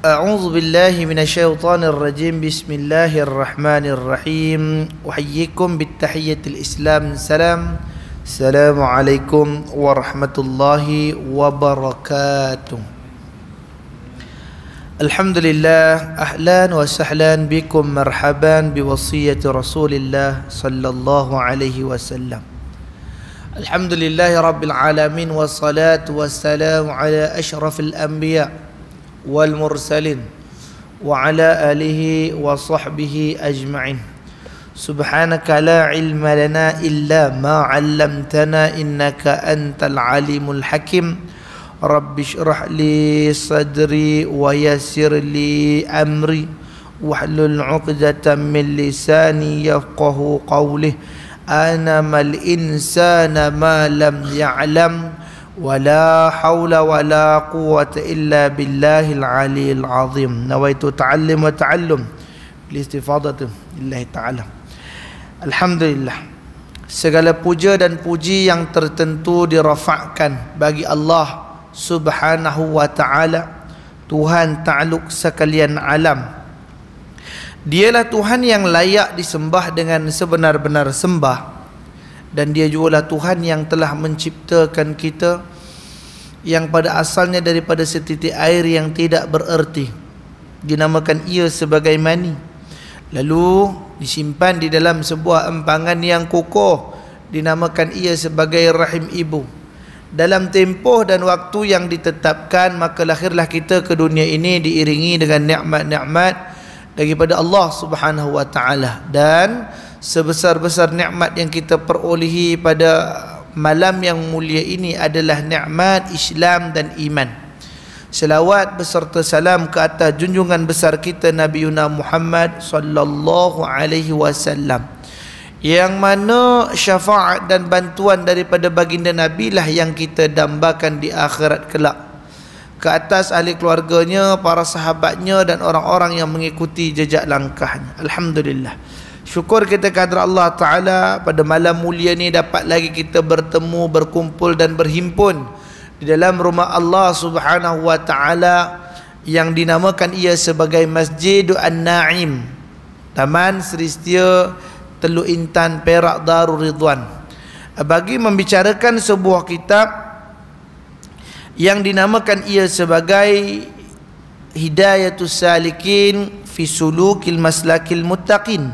أعوذ بالله من الشيطان الرجيم بسم الله الرحمن الرحيم أحييكم بالتحية الإسلام السلام عليكم ورحمة الله وبركاته. الحمد لله أهلا وسهلا بكم مرحبا بوصية رسول الله صلى الله عليه وسلم. الحمد لله رب العالمين والصلاة والسلام على أشرف الأنبياء والمرسلين وعلى آله وصحبه أجمعين. سبحانك لا علم لنا إلا ما علمتنا إنك أنت العليم الحكيم. رب اشرح لي صدري ويسر لي أمري واحلل عقدة من لساني يفقه قوله. أنا ما الإنسان ما لم يعلم ولا حول ولا قوة إلا بالله العلي العظيم. نويت تعلم وتعلم بالاستفاضة لله تعالى. Alhamdulillah, segala puja dan puji yang tertentu dirafakkan bagi Allah Subhanahu wa ta'ala, Tuhan ta'aluk sekalian alam. Dialah Tuhan yang layak disembah dengan sebenar-benar sembah. Dan dia jugalah Tuhan yang telah menciptakan kita, yang pada asalnya daripada setitik air yang tidak bererti, dinamakan ia sebagai mani, lalu disimpan di dalam sebuah empangan yang kokoh, dinamakan ia sebagai rahim ibu. Dalam tempoh dan waktu yang ditetapkan, maka lahirlah kita ke dunia ini diiringi dengan nikmat-nikmat daripada Allah Subhanahu wa ta'ala. Dan sebesar-besar nikmat yang kita perolehi pada malam yang mulia ini adalah nikmat Islam dan iman. Selawat beserta salam ke atas junjungan besar kita Nabi Muhammad sallallahu alaihi wasallam, yang mana syafaat dan bantuan daripada baginda Nabi lah yang kita dambakan di akhirat kelak, ke atas ahli keluarganya, para sahabatnya dan orang-orang yang mengikuti jejak langkahnya. Alhamdulillah, syukur kita kehadrat Allah Ta'ala, pada malam mulia ni dapat lagi kita bertemu, berkumpul dan berhimpun di dalam rumah Allah Subhanahu wa Ta'ala, yang dinamakan ia sebagai Masjid An-Naim, Taman Seri Setia Teluk Intan Perak Darul Ridwan, bagi membicarakan sebuah kitab yang dinamakan ia sebagai Hidayatus Salikin fi Sulukil Maslakil Muttaqin,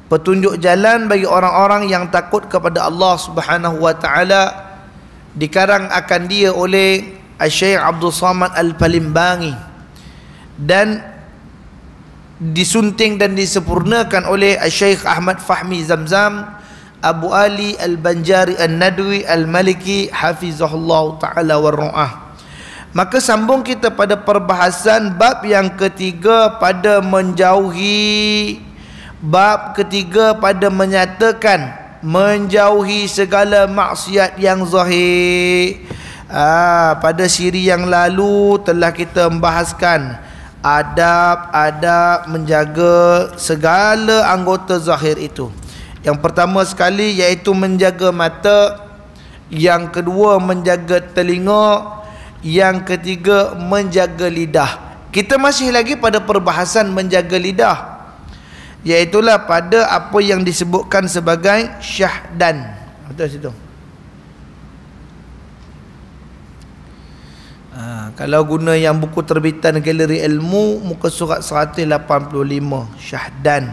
petunjuk jalan bagi orang-orang yang takut kepada Allah Subhanahu wa ta'ala. Dikarang akan dia oleh Syekh Abdul Samad Al-Palimbangi dan disunting dan disempurnakan oleh Syekh Ahmad Fahmi Zamzam Abu Ali Al-Banjari An-Nadwi Al-Maliki Hafizahullah Ta'ala Warru'ah. Maka sambung kita pada perbahasan bab yang ketiga pada menjauhi, bab ketiga pada menyatakan menjauhi segala maksiat yang zahir. Pada siri yang lalu telah kita membahaskan adab-adab menjaga segala anggota zahir itu. Yang pertama sekali iaitu menjaga mata, yang kedua menjaga telinga, yang ketiga menjaga lidah. Kita masih lagi pada perbahasan menjaga lidah, iaitulah pada apa yang disebutkan sebagai syahdan. Betul situ. Kalau guna yang buku terbitan Galeri Ilmu, muka surat 185, syahdan.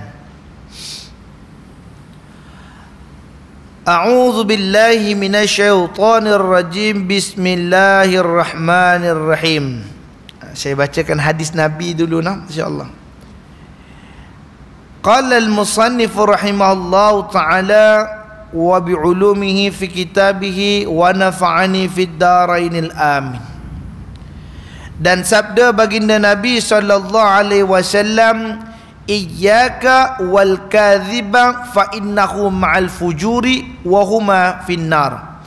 A'udzu billahi minasyaitonir rajim. Bismillahirrahmanirrahim. Saya bacakan hadis Nabi dulu insya-Allah. Qala al-musannif rahimahullahu ta'ala wa bi'ulumihi fi kitabihi wa nafa'ani fid darainil amin. Dan sabda baginda Nabi sallallahu alaihi wasallam, iyyaka wal kadhiba fa innahu ma'al fujuri wa huma finnar.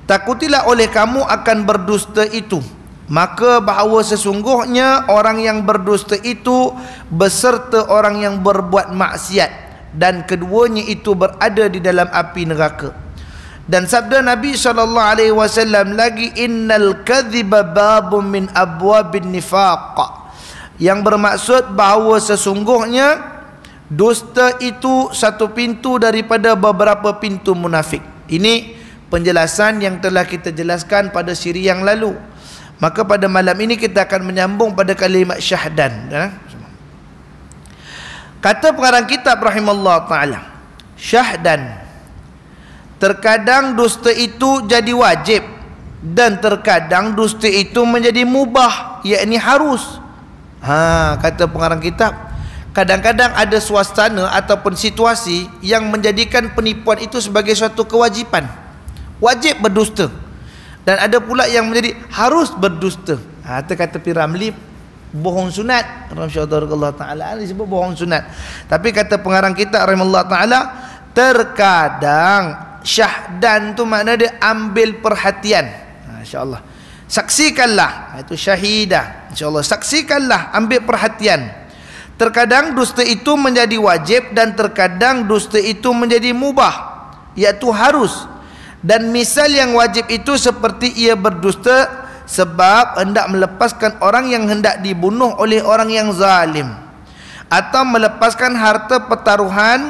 Takutilah oleh kamu akan berdusta itu, maka bahawa sesungguhnya orang yang berdusta itu beserta orang yang berbuat maksiat, dan keduanya itu berada di dalam api neraka. Dan sabda Nabi SAW lagi, innal kadhiba babun min abwabin nifaq, yang bermaksud bahawa sesungguhnya dusta itu satu pintu daripada beberapa pintu munafik. Ini penjelasan yang telah kita jelaskan pada siri yang lalu. Maka pada malam ini kita akan menyambung pada kalimat syahdan. Kata pengarang kitab rahimallahu ta'ala, syahdan, terkadang dusta itu jadi wajib dan terkadang dusta itu menjadi mubah, yakni harus. Kata pengarang kitab, kadang-kadang ada suasana ataupun situasi yang menjadikan penipuan itu sebagai suatu kewajipan, wajib berdusta, dan ada pula yang menjadi harus berdusta. Kata Piramli, bohong sunat. Rasulullah Ta'ala disebut bohong sunat. Tapi kata pengarang kitab rahimahullah Ta'ala, terkadang syahdan tu makna dia ambil perhatian. InsyaAllah saksikanlah, itu syahidah. InsyaAllah saksikanlah, ambil perhatian. Terkadang dusta itu menjadi wajib dan terkadang dusta itu menjadi mubah, iaitu harus. Dan misal yang wajib itu seperti ia berdusta sebab hendak melepaskan orang yang hendak dibunuh oleh orang yang zalim, atau melepaskan harta pertaruhan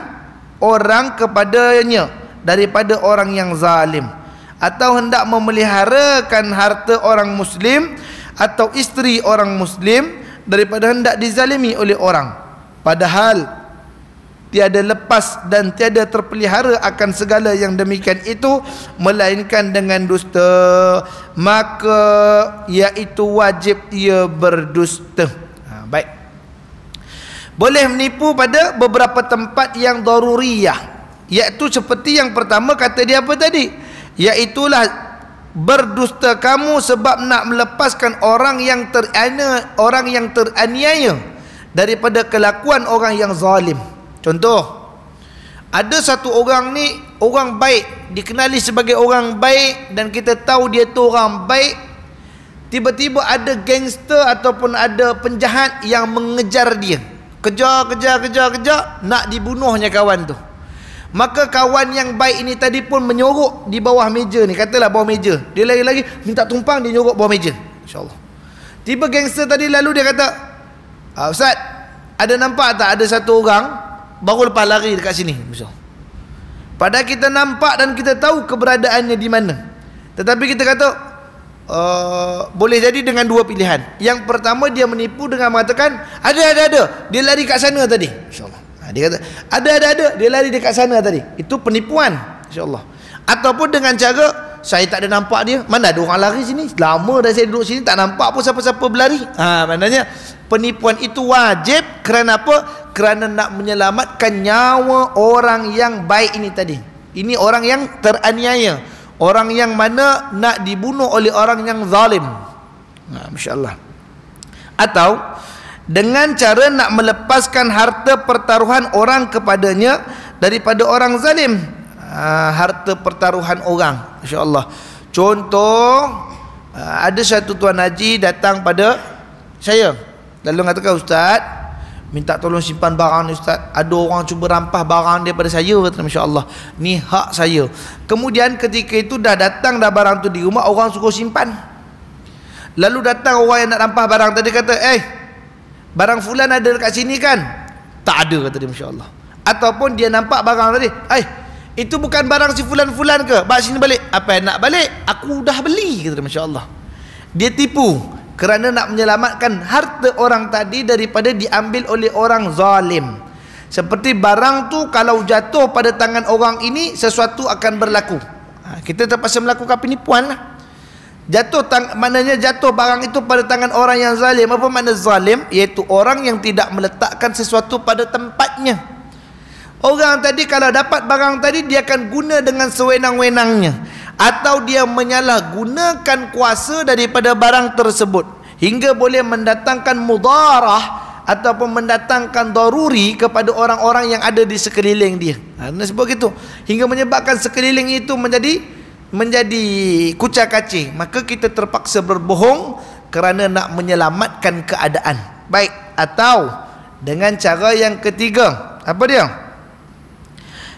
orang kepadanya daripada orang yang zalim, atau hendak memeliharakan harta orang muslim atau isteri orang muslim daripada hendak dizalimi oleh orang, padahal tiada lepas dan tiada terpelihara akan segala yang demikian itu melainkan dengan dusta, maka iaitu wajib ia berdusta. Baik, boleh menipu pada beberapa tempat yang daruriyah, iaitu seperti yang pertama kata dia apa tadi, iaitulah berdusta kamu sebab nak melepaskan orang yang teraniaya daripada kelakuan orang yang zalim. Contoh, ada satu orang ni orang baik, dikenali sebagai orang baik, dan kita tahu dia tu orang baik. Tiba-tiba ada gangster ataupun ada penjahat yang mengejar dia, kejar, nak dibunuhnya kawan tu. Maka kawan yang baik ini tadi pun menyorok di bawah meja ni, katalah bawah meja, dia lagi-lagi minta tumpang, dia nyorok bawah meja. InsyaAllah tiba gangster tadi, lalu dia kata, Ustaz, ada nampak tak ada satu orang baru lepas lari dekat sini. Padahal kita nampak dan kita tahu keberadaannya di mana. Tetapi kita kata boleh jadi dengan dua pilihan. Yang pertama, dia menipu dengan mengatakan ada, dia lari kat sana tadi. InsyaAllah dia kata ada, dia lari dekat sana tadi. Itu penipuan, InsyaAllah. Ataupun dengan cara, saya tak ada nampak dia, mana ada orang lari sini, lama dah saya duduk sini tak nampak pun siapa-siapa berlari. Maknanya penipuan itu wajib. Kerana apa? Kerana nak menyelamatkan nyawa orang yang baik ini tadi. Ini orang yang teraniaya, orang yang mana nak dibunuh oleh orang yang zalim. Masya-Allah. Atau dengan cara nak melepaskan harta pertaruhan orang kepadanya daripada orang zalim. Harta pertaruhan orang, insya-Allah. Contoh, ada satu tuan haji datang pada saya, lalu mengatakan, Ustaz, minta tolong simpan barang ni Ustaz, ada orang cuba rampas barang daripada saya, kata, masya-Allah, ni hak saya. Kemudian ketika itu dah datang dah barang tu di rumah, orang suruh simpan. Lalu datang orang yang nak rampas barang tadi, kata, barang fulan ada dekat sini kan? Tak ada, kata dia, masya-Allah. Ataupun dia nampak barang tadi, itu bukan barang si fulan-fulan ke? Bawa sini balik. Apa yang nak balik? Aku dah beli, kata dia, masya-Allah. Dia tipu kerana nak menyelamatkan harta orang tadi daripada diambil oleh orang zalim. Seperti barang tu kalau jatuh pada tangan orang ini, sesuatu akan berlaku. Kita terpaksa melakukan penipuan lah. Maknanya jatuh barang itu pada tangan orang yang zalim. Apa makna zalim? Iaitu orang yang tidak meletakkan sesuatu pada tempatnya. Orang tadi kalau dapat barang tadi, dia akan guna dengan sewenang-wenangnya, atau dia menyalahgunakan kuasa daripada barang tersebut hingga boleh mendatangkan mudarah ataupun mendatangkan daruri kepada orang-orang yang ada di sekeliling dia. Sebab itu hingga menyebabkan sekeliling itu menjadi kucak-kacir. Maka kita terpaksa berbohong kerana nak menyelamatkan keadaan. Baik, atau dengan cara yang ketiga, apa dia?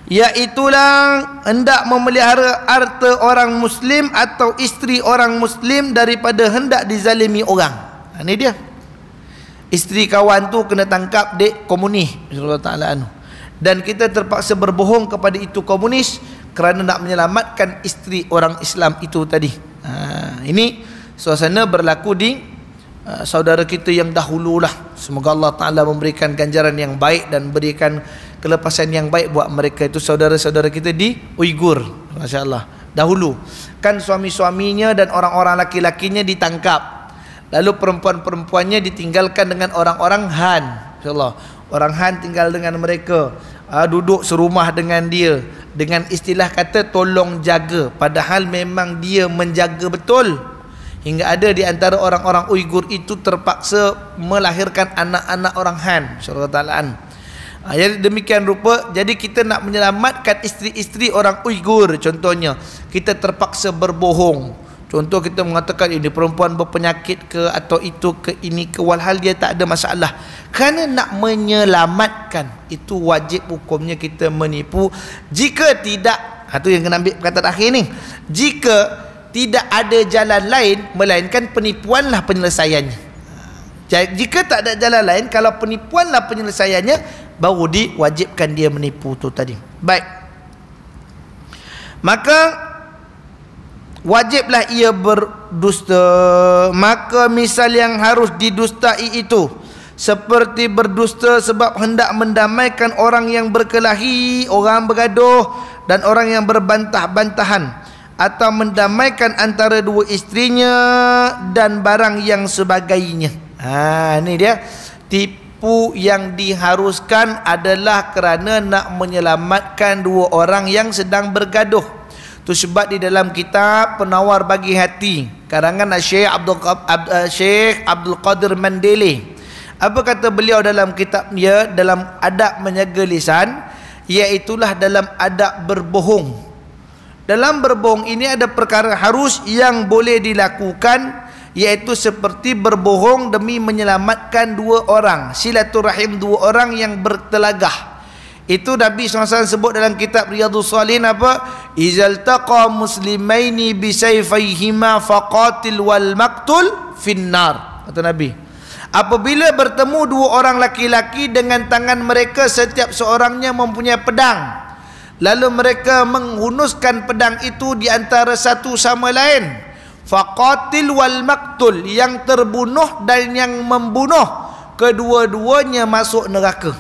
Iaitulah hendak memelihara harta orang muslim atau isteri orang muslim daripada hendak dizalimi orang. Ini dia. isteri kawan tu kena tangkap dek komunis Allah Ta'ala anu. Dan kita terpaksa berbohong kepada itu komunis kerana nak menyelamatkan isteri orang Islam itu tadi. Ini suasana berlaku di saudara kita yang dahululah. Semoga Allah Ta'ala memberikan ganjaran yang baik dan berikan kelepasan yang baik buat mereka itu, saudara-saudara kita di Uighur. Masya Allah. Dahulu kan suami-suaminya dan orang-orang laki-lakinya ditangkap, lalu perempuan-perempuannya ditinggalkan dengan orang-orang Han. Masya Allah. Orang Han tinggal dengan mereka, duduk serumah dengan dia, dengan istilah kata tolong jaga, padahal memang dia menjaga betul. Hingga ada di antara orang-orang Uighur itu terpaksa melahirkan anak-anak orang Han. Masya-Allah Ta'ala. Jadi demikian rupa, jadi kita nak menyelamatkan isteri-isteri orang Uighur contohnya, kita terpaksa berbohong. Contoh kita mengatakan ini perempuan berpenyakit ke atau itu ke ini ke, walhal dia tak ada masalah. Kerana nak menyelamatkan, itu wajib hukumnya kita menipu. Jika tidak, itu yang kena ambil perkataan akhir ni, jika tidak ada jalan lain melainkan penipuanlah penyelesaiannya. Jika tak ada jalan lain, kalau penipuanlah penyelesaiannya, baru diwajibkan dia menipu tu tadi. Baik, maka wajiblah ia berdusta. Maka misal yang harus didustai itu seperti berdusta sebab hendak mendamaikan orang yang berkelahi, orang bergaduh dan orang yang berbantah-bantahan, atau mendamaikan antara dua istrinya dan barang yang sebagainya. Ini dia tipu yang diharuskan adalah kerana nak menyelamatkan dua orang yang sedang bergaduh. Itu sebab di dalam kitab Penawar Bagi Hati karangan Syekh Abdul Qadir Mandele, apa kata beliau dalam kitabnya dalam adab menjaga lisan, iaitulah dalam adab berbohong. Dalam berbohong ini ada perkara harus yang boleh dilakukan, iaitu seperti berbohong demi menyelamatkan dua orang, silaturahim dua orang yang bertelagah. Itu Nabi SAW sebut dalam kitab Riyadhus Shalihin apa? Izal taqa muslimaini bisayfayhima faqatil wal maqtul finnar. Kata Nabi, apabila bertemu dua orang laki-laki dengan tangan mereka setiap seorangnya mempunyai pedang, lalu mereka menghunuskan pedang itu di antara satu sama lain, faqatil wal maqtul, yang terbunuh dan yang membunuh, kedua-duanya masuk neraka.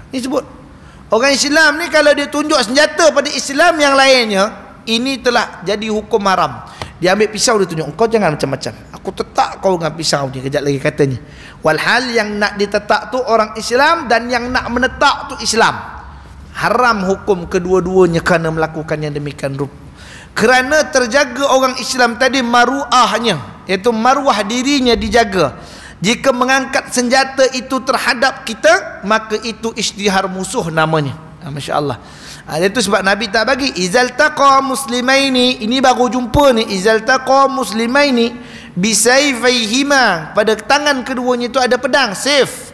Ini sebut orang Islam ni kalau dia tunjuk senjata pada Islam yang lainnya, ini telah jadi hukum haram. Dia ambil pisau, dia tunjuk, kau jangan macam-macam, aku tetak kau dengan pisau ni, kejap lagi katanya. Walhal yang nak ditetak tu orang Islam dan yang nak menetak tu Islam. Haram hukum kedua-duanya kerana melakukan yang demikian rupa. Kerana terjaga orang Islam tadi maruahnya, iaitu maruah dirinya dijaga. Jika mengangkat senjata itu terhadap kita, maka itu isytihar musuh namanya. Masya Allah. Itu sebab Nabi tak bagi izal taqa muslimaini, ini baru jumpa ni, izal taqa muslimaini bisayfayhima, pada tangan keduanya itu ada pedang, safe.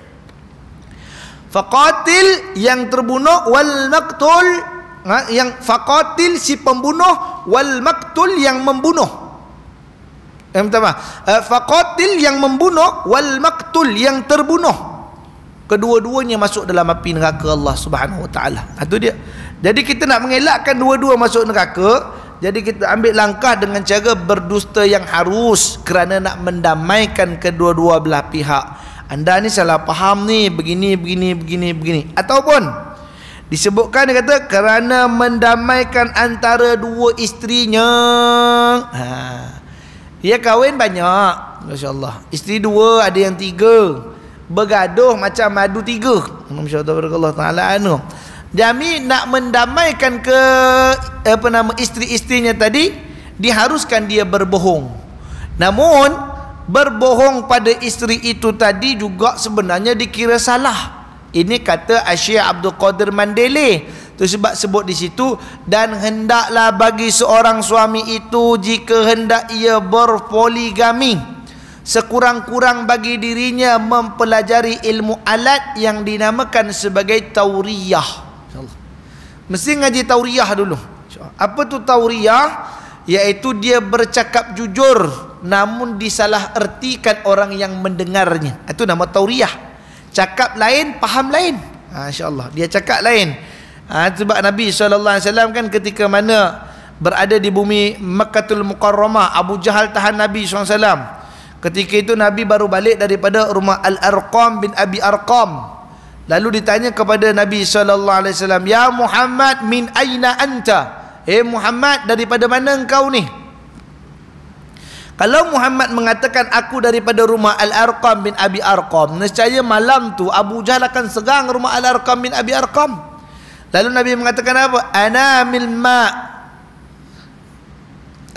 Faqatil, yang terbunuh, wal maqtul, yang faqatil si pembunuh, wal maqtul yang membunuh. Faqatil yang membunuh, wal maqtul yang terbunuh, kedua-duanya masuk dalam api neraka Allah Subhanahu Wa Taala. Itu dia. Jadi kita nak mengelakkan dua-dua masuk neraka, jadi kita ambil langkah dengan cara berdusta yang harus kerana nak mendamaikan kedua-dua belah pihak. Anda ni salah faham ni, begini. Ataupun disebutkan, dia kata kerana mendamaikan antara dua isterinya. Dia kahwin banyak, Masya Allah, isteri dua, ada yang tiga, bergaduh macam madu tiga. Masya Allah Ta'ala anu. Jami nak mendamaikan ke isteri-isterinya tadi, diharuskan dia berbohong. Namun berbohong pada isteri itu tadi juga sebenarnya dikira salah. Ini kata Syekh Abdul Qadir Mandele. Itu sebab sebut di situ, dan hendaklah bagi seorang suami itu jika hendak ia berpoligami, sekurang-kurang bagi dirinya mempelajari ilmu alat yang dinamakan sebagai tauriyah. Mesti ngaji tauriyah dulu. Apa tu tauriyah? Iaitu dia bercakap jujur namun disalah ertikan orang yang mendengarnya. Itu nama tauriyah. Cakap lain, faham lain. InsyaAllah dia cakap lain. Sebab Nabi SAW kan ketika mana berada di bumi Makkahul Mukarramah, Abu Jahal tahan Nabi SAW. Ketika itu Nabi baru balik daripada rumah Al-Arqam bin Abi Arqam. Lalu ditanya kepada Nabi SAW, "Ya Muhammad, min aina anta?" Muhammad, daripada mana engkau ni? Kalau Muhammad mengatakan aku daripada rumah Al-Arqam bin Abi Arqam, nescaya malam tu Abu Jahal akan serang rumah Al-Arqam bin Abi Arqam. Lalu Nabi mengatakan apa? Ana mil ma'.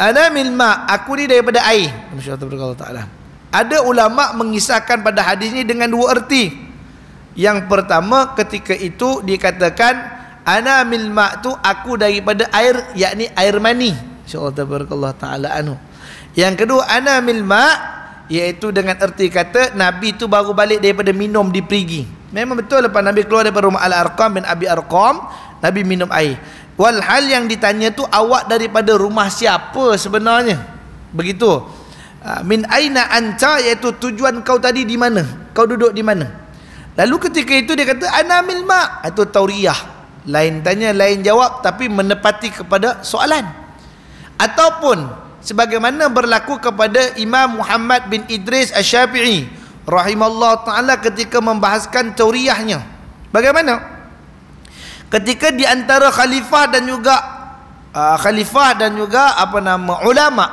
Ana mil ma', aku ni daripada air. Masyaallah taala. Ada ulama mengisahkan pada hadis ini dengan dua erti. Yang pertama, ketika itu dikatakan ana mil ma' tu aku daripada air, yakni air mani. Insyaallah tabarakallah taala anhu. Yang kedua, ana mil ma', iaitu dengan erti kata Nabi tu baru balik daripada minum di perigi. Memang betul lepas Nabi keluar daripada rumah Al-Arqam bin Abi Arqam, Nabi minum air. Walhal yang ditanya tu, awak daripada rumah siapa sebenarnya? Begitu. Min aina anta, iaitu tujuan kau tadi di mana? Kau duduk di mana? Lalu ketika itu dia kata ana mil ma'. Itu tauriyah. Lain tanya, lain jawab, tapi menepati kepada soalan. Ataupun sebagaimana berlaku kepada Imam Muhammad bin Idris Asy-Syafi'i rahimahullah ta'ala ketika membahaskan tauriyahnya. Bagaimana? Ketika di antara khalifah dan juga ulama,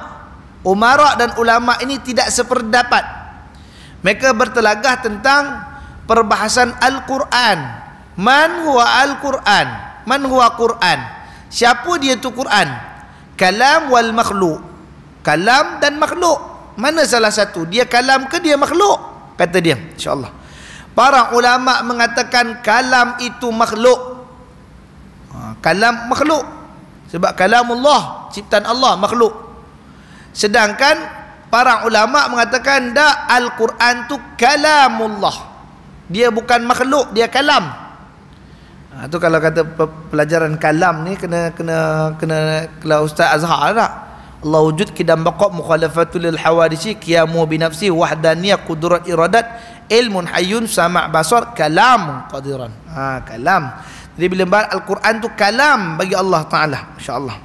umara dan ulama ini tidak sependapat. Mereka bertelagah tentang perbahasan Al-Quran. Man huwa Al-Quran? Man huwa Quran? Siapa dia tu Quran? Kalam wal makhluk. Kalam dan makhluk, mana salah satu? Dia kalam ke dia makhluk? Kata dia, insyaAllah. Para ulama mengatakan kalam itu makhluk. Kalam makhluk. Sebab kalamullah, ciptaan Allah, makhluk. Sedangkan para ulama mengatakan dak, Al-Quran tu kalamullah. Dia bukan makhluk, dia kalam. Itu kalau kata pelajaran kalam ni kena Ustaz Azhar tak? Allah wujud kidam baqa' mukhalafatul lil hawadisi qiyamu bi nafsi wahdaniyah qudrat iradat ilmun hayyun sama' basar kalam qadiran. Kalam. Jadi bila Al-Quran tu kalam bagi Allah Taala, masya-Allah.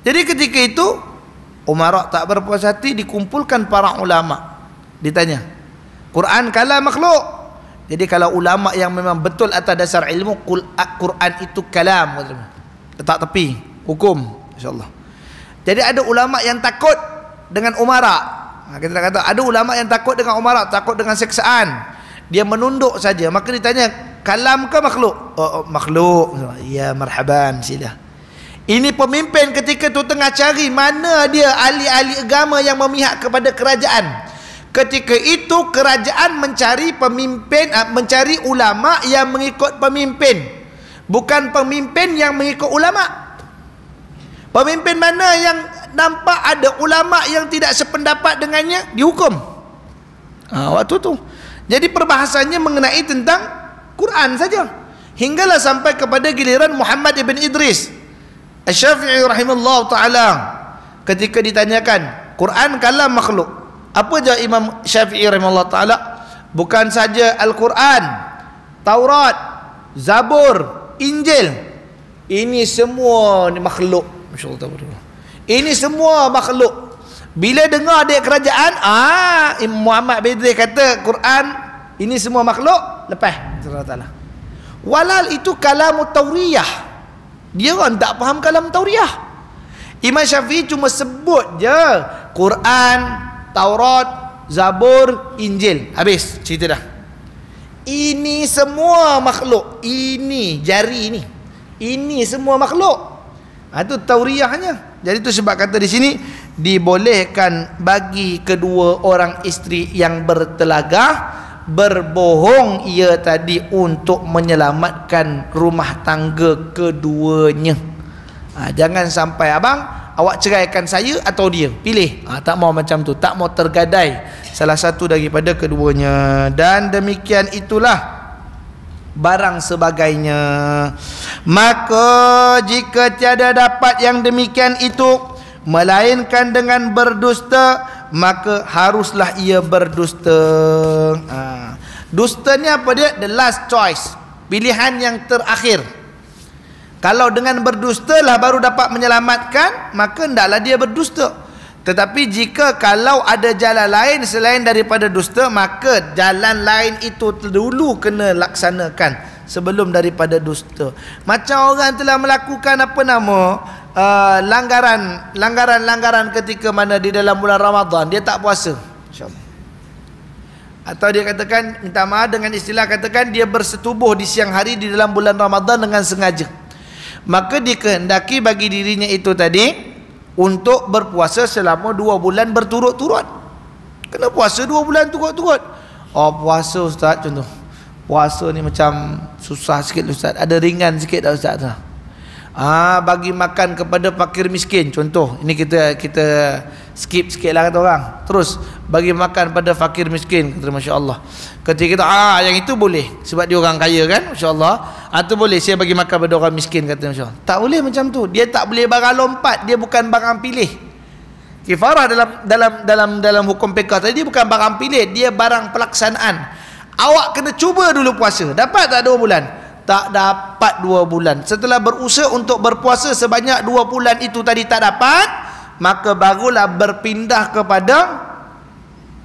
Jadi ketika itu umara tak berpuas hati, dikumpulkan para ulama. Ditanya, Quran kalam makhluk. Jadi kalau ulama yang memang betul atas dasar ilmu, Quran itu kalam, letak tepi hukum, insya-Allah. Jadi ada ulama yang takut dengan umara. Kita kata ada ulama yang takut dengan umara, takut dengan seksaan. Dia menunduk saja. Maka ditanya, kalam ke makhluk? Oh, makhluk. Ya, marhaban, sila. Ini pemimpin ketika itu tengah cari mana dia ahli-ahli agama yang memihak kepada kerajaan. Ketika itu kerajaan mencari pemimpin, mencari ulama yang mengikut pemimpin, bukan pemimpin yang mengikut ulama. Pemimpin mana yang nampak ada ulama yang tidak sependapat dengannya, dihukum. Waktu tu. Jadi perbahasannya mengenai tentang Quran saja. Hinggalah sampai kepada giliran Muhammad ibn Idris Asy-Syafi'i rahimahullah ta'ala. Ketika ditanyakan, Quran kalam makhluk, apa jawab Imam Syafi'i rahimahullah ta'ala? Bukan saja Al-Quran, Taurat, Zabur, Injil, ini semua ni makhluk. Ini semua makhluk. Bila dengar dia kerajaan, Imam Muhammad bin Idris kata Quran ini semua makhluk, lepas Allah. Walal itu kalam tauriyah. Dia orang tak faham kalam tauriyah. Imam Syafi'i cuma sebut je Quran, Taurat, Zabur, Injil, habis cerita dah. Ini semua makhluk. Ini jari ini semua makhluk. Itu tauriyahnya. Jadi itu sebab kata di sini dibolehkan bagi kedua orang isteri yang bertelagah berbohong ia tadi untuk menyelamatkan rumah tangga keduanya. Jangan sampai abang awak ceraikan saya atau dia, pilih. Tak mau macam tu, tak mau tergadai salah satu daripada keduanya. Dan demikian itulah barang sebagainya. Maka jika tiada dapat yang demikian itu melainkan dengan berdusta, maka haruslah ia berdusta. Dusta ni apa dia? The last choice, pilihan yang terakhir. Kalau dengan berdusta lah baru dapat menyelamatkan, maka hendaklah dia berdusta. Tetapi jika kalau ada jalan lain selain daripada dusta, maka jalan lain itu dulu kena laksanakan sebelum daripada dusta. Macam orang telah melakukan langgaran ketika mana di dalam bulan Ramadan dia tak puasa, insya-Allah. Atau dia katakan, minta maaf dengan istilah, katakan dia bersetubuh di siang hari di dalam bulan Ramadan dengan sengaja. Maka dikehendaki bagi dirinya itu tadi untuk berpuasa selama 2 bulan berturut-turut. Kena puasa 2 bulan turut-turut. Oh, puasa Ustaz, contoh puasa ni macam susah sikit Ustaz, ada ringan sikit tak Ustaz? Bagi makan kepada fakir miskin, contoh ini kita skip sikit lah kata orang. Terus bagi makan pada fakir miskin, kata Masya Allah. Ketika kita yang itu boleh sebab dia orang kaya kan, Masya Allah. Itu boleh saya bagi makan pada orang miskin, kata Masya Allah. Tak boleh macam tu. Dia tak boleh barang lompat, dia bukan barang pilih. Kifarah dalam hukum fiqh tadi bukan barang pilih, dia barang pelaksanaan. Awak kena cuba dulu puasa. Dapat tak 2 bulan? Tak dapat 2 bulan. Setelah berusaha untuk berpuasa sebanyak 2 bulan itu tadi tak dapat, maka barulah berpindah kepada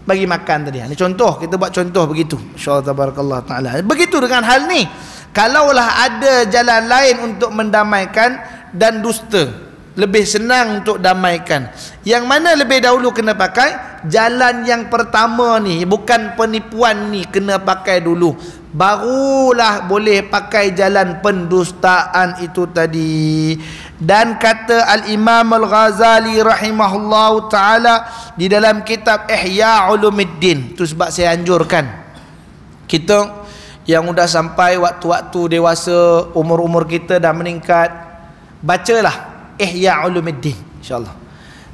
bagi makan tadi. Ini contoh, kita buat contoh begitu. Masya-Allah tabarakallah taala. Begitu dengan hal ni. Kalaulah ada jalan lain untuk mendamaikan dan dusta, lebih senang untuk damaikan. Yang mana lebih dahulu kena pakai? Jalan yang pertama ni, bukan penipuan ni, kena pakai dulu. Barulah boleh pakai jalan pendustaan itu tadi. Dan kata Al-Imam Al-Ghazali rahimahullahu ta'ala di dalam kitab Ihya Ulumuddin, itu sebab saya anjurkan kita yang sudah sampai waktu-waktu dewasa, umur-umur kita dah meningkat, bacalah Ihya Ulumuddin, insyaAllah.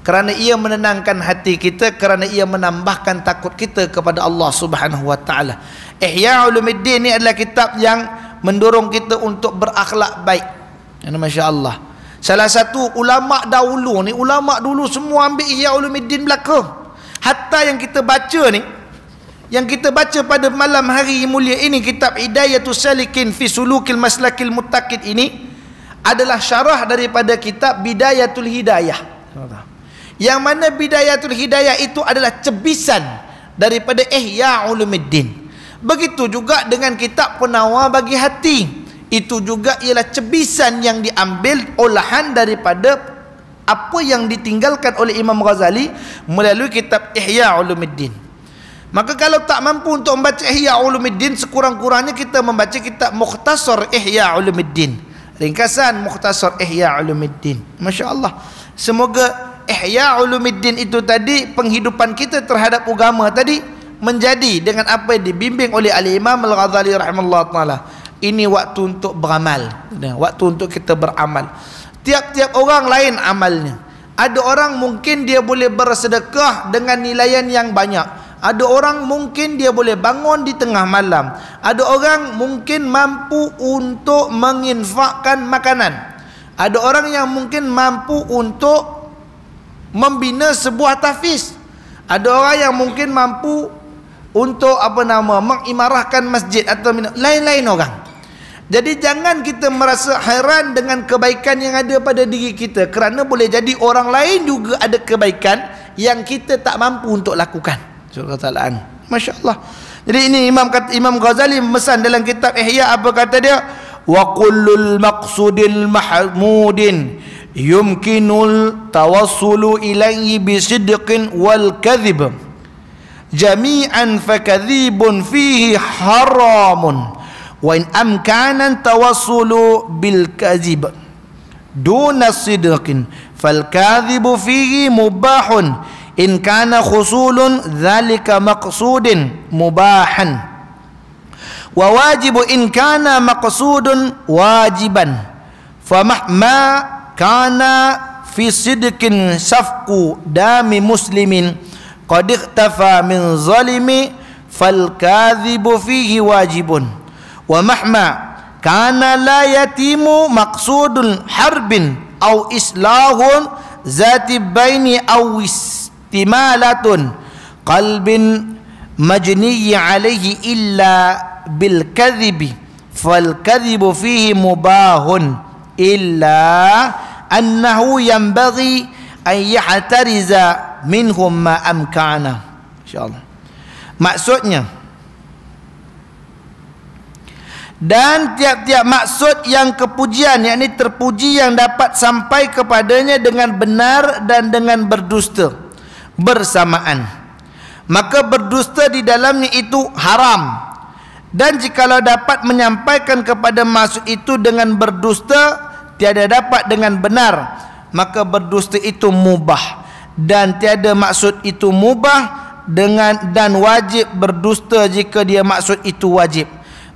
Kerana ia menenangkan hati kita, kerana ia menambahkan takut kita kepada Allah Subhanahu wa taala. Ihya Ulumuddin ni adalah kitab yang mendorong kita untuk berakhlak baik. Masya-Allah. Salah satu ulama dahulu ni, ulama dulu semua ambil Ihya Ulumuddin belaka. Hatta yang kita baca ni, yang kita baca pada malam hari mulia ini, kitab Hidayatus Salikin fi Sulukil Maslakil Muttaqin ini adalah syarah daripada kitab Bidayatul Hidayah. Yang mana Bidayatul Hidayah itu adalah cebisan daripada Ihya Ulumuddin. Begitu juga dengan kitab Penawar bagi Hati. Itu juga ialah cebisan yang diambil olahan daripada apa yang ditinggalkan oleh Imam Ghazali melalui kitab Ihya Ulumuddin. Maka kalau tak mampu untuk membaca Ihya Ulumuddin, sekurang-kurangnya kita membaca kitab Mukhtasar Ihya Ulumuddin, ringkasan Mukhtasar Ihya Ulumuddin. Masya Allah. Semoga Ihya Ulumuddin itu tadi, penghidupan kita terhadap agama tadi menjadi dengan apa yang dibimbing oleh Al-Imam Al-Ghazali rahimahullah ta'ala. Ini waktu untuk beramal, waktu untuk kita beramal. Tiap-tiap orang lain amalnya. Ada orang mungkin dia boleh bersedekah dengan nilaian yang banyak. Ada orang mungkin dia boleh bangun di tengah malam. Ada orang mungkin mampu untuk menginfakkan makanan. Ada orang yang mungkin mampu untuk membina sebuah tahfiz. Ada orang yang mungkin mampu untuk mengimarahkan masjid atau lain-lain orang. Jadi jangan kita merasa hairan dengan kebaikan yang ada pada diri kita, kerana boleh jadi orang lain juga ada kebaikan yang kita tak mampu untuk lakukan. Masya Allah. Jadi ini Imam Ghazali memesan dalam kitab Ihya, apa kata dia? Wa kullul maqsudil mahmudin yumkinul tawassulu ilaihi bisidqin wal kadhib jami'an fakadhibun fihi haramun wa in amkanan tawassulu bil kadhib duna sidqin fal kadhibu fihi mubahun in kana khusulun dhalika maqsudin mubahan wa wajibu in kana maqsudun wajiban famahma kana fi sidqin safqu dami muslimin qad ikhtafa min zalimi fal kadhibu fihi wajibun wa mahma kana la yatimu maqsudun harbin aw islahun zati baini aw ihtimalatun qalbin majniy alaihi illa bil kadhibi fal kadhibu fihi mubahun illa annahu yanbaghi an yahtariza minhum ma amkana. Insyaallah. Maksudnya, dan tiap-tiap maksud yang kepujian, yakni terpuji yang dapat sampai kepadanya dengan benar dan dengan berdusta bersamaan, maka berdusta di dalamnya itu haram. Dan jikalau dapat menyampaikan kepada maksud itu dengan berdusta tiada dapat dengan benar, maka berdusta itu mubah. Dan tiada maksud itu mubah dengan dan wajib berdusta jika dia maksud itu wajib.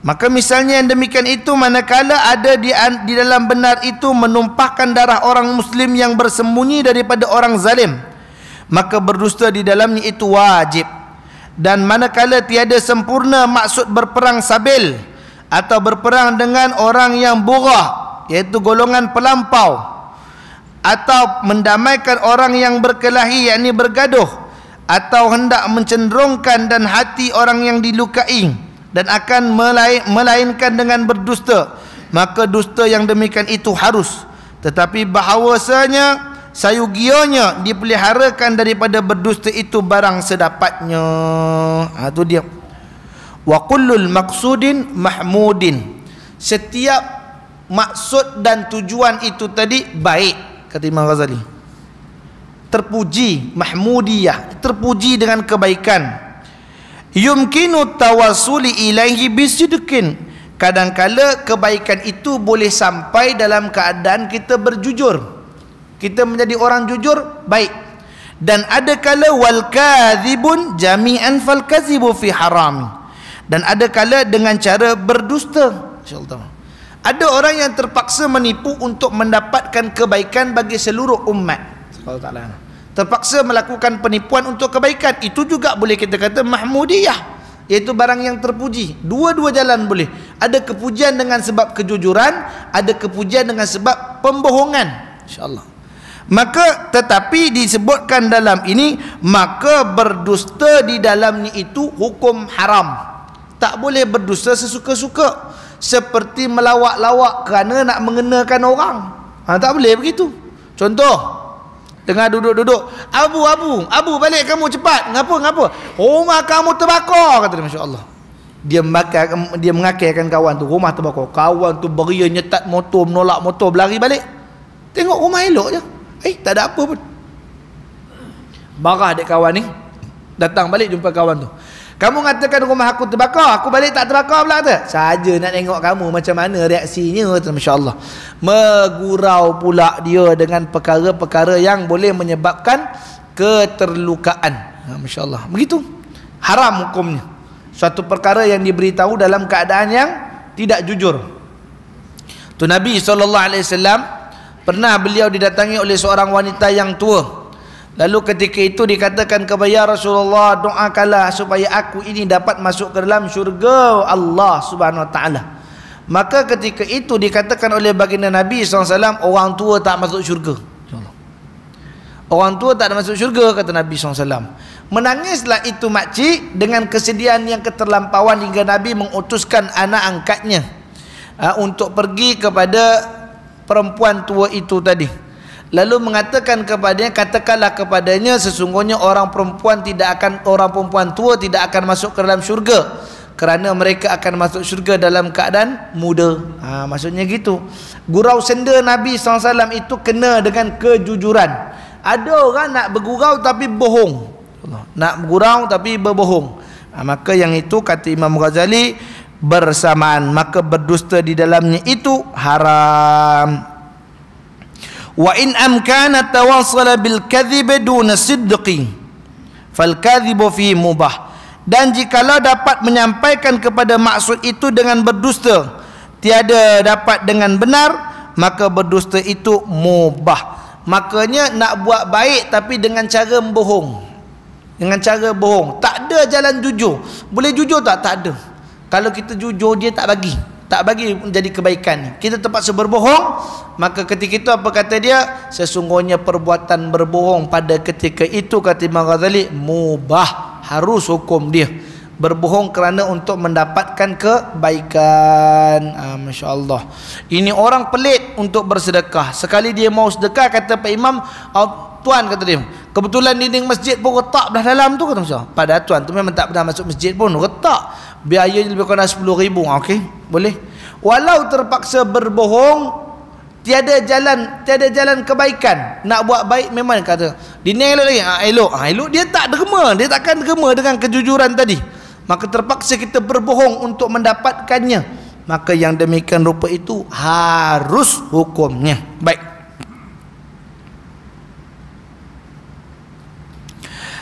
Maka misalnya yang demikian itu, manakala ada di dalam benar itu menumpahkan darah orang muslim yang bersembunyi daripada orang zalim, maka berdusta di dalamnya itu wajib. Dan manakala tiada sempurna maksud berperang sabil atau berperang dengan orang yang burah, iaitu golongan pelampau, atau mendamaikan orang yang berkelahi, yakni bergaduh, atau hendak mencenderungkan dan hati orang yang dilukai dan akan melainkan dengan berdusta, maka dusta yang demikian itu harus. Tetapi bahawasanya sayugionya dipeliharakan daripada berdusta itu barang sedapatnya. Itu dia. Wa kullul maqsudin mahmudin. Setiap maksud dan tujuan itu tadi baik, kata Imam Ghazali. Terpuji, mahmudiyah, terpuji dengan kebaikan. Yumkinu tawassuli ilaihi bisidqin. Kadangkala kebaikan itu boleh sampai dalam keadaan kita berjujur, kita menjadi orang jujur, baik. Dan ada kala wal kadhibun jami'an fal kadhibu fi haram. Dan ada kala dengan cara berdusta. Insyaallah. Ada orang yang terpaksa menipu untuk mendapatkan kebaikan bagi seluruh umat. Allah Taala terpaksa melakukan penipuan untuk kebaikan. Itu juga boleh kita kata mahmudiyah, iaitu barang yang terpuji. Dua-dua jalan boleh. Ada kepujian dengan sebab kejujuran, ada kepujian dengan sebab pembohongan. Insyaallah. Maka tetapi disebutkan dalam ini, maka berdusta di dalamnya itu hukum haram. Tak boleh berdusta sesuka-suka, seperti melawak-lawak kerana nak mengenakan orang. Tak boleh begitu. Contoh, tengah duduk-duduk, Abu balik kamu cepat. Ngapa? Rumah kamu terbakar, kata dia. Masya Allah. Dia mengakaikan kawan tu, rumah terbakar. Kawan tu beria nyetat motor, menolak motor, berlari balik. Tengok rumah elok je. Tak ada apa pun. Marah dek kawan ni, datang balik jumpa kawan tu. Kamu mengatakan rumah aku terbakar, aku balik tak terbakar pula tu. Saja nak tengok kamu macam mana reaksinya. Masya-Allah. Megurau pula dia dengan perkara-perkara yang boleh menyebabkan keterlukaan. Masya-Allah. Begitu. Haram hukumnya. Suatu perkara yang diberitahu dalam keadaan yang tidak jujur. Tu Nabi SAW pernah beliau didatangi oleh seorang wanita yang tua. Lalu ketika itu dikatakan kepada ya Rasulullah, doakanlah supaya aku ini dapat masuk ke dalam syurga Allah Subhanahu Wa Taala. Maka ketika itu dikatakan oleh baginda Nabi SAW, orang tua tak masuk syurga. Orang tua tak masuk syurga, kata Nabi SAW. Menangislah itu makcik dengan kesedihan yang keterlampauan hingga Nabi mengutuskan anak angkatnya untuk pergi kepada perempuan tua itu tadi. Lalu mengatakan kepadanya, katakanlah kepadanya, sesungguhnya orang perempuan tua tidak akan masuk ke dalam syurga, kerana mereka akan masuk syurga dalam keadaan muda. Maksudnya gitu. Gurau senda Nabi SAW itu kena dengan kejujuran. Ada orang nak bergurau tapi bohong, nak bergurau tapi berbohong. Maka yang itu kata Imam Ghazali bersamaan, maka berdusta di dalamnya itu haram. Wa in amkana tawassala bil kadhib duna sidqi fal kadhibu fi mubah. Dan jikalau dapat menyampaikan kepada maksud itu dengan berdusta, tiada dapat dengan benar, maka berdusta itu mubah. Makanya nak buat baik tapi dengan cara bohong. Dengan cara bohong. Tak ada jalan jujur. Boleh jujur tak? Tak ada. Kalau kita jujur dia tak bagi. tak bagi menjadi kebaikan. Kita terpaksa berbohong, maka ketika itu apa kata dia? Sesungguhnya perbuatan berbohong pada ketika itu, kata Imam Ghazali, mubah, harus hukum dia. Berbohong kerana untuk mendapatkan kebaikan. Masya Allah. Ini orang pelit untuk bersedekah. Sekali dia mau sedekah, kata Pak Imam, tuan, kata dia, kebetulan dinding masjid pun retak dah dalam tu, kata Masya. Pada tuan tu memang tak pernah masuk masjid pun, retak, biaya lebih kurang 10,000. Okey, boleh. Walau terpaksa berbohong, tiada jalan kebaikan. Nak buat baik memang kata dinding elok lagi, elok dia tak derma, dia takkan derma dengan kejujuran tadi, maka terpaksa kita berbohong untuk mendapatkannya. Maka yang demikian rupa itu harus hukumnya. Baik.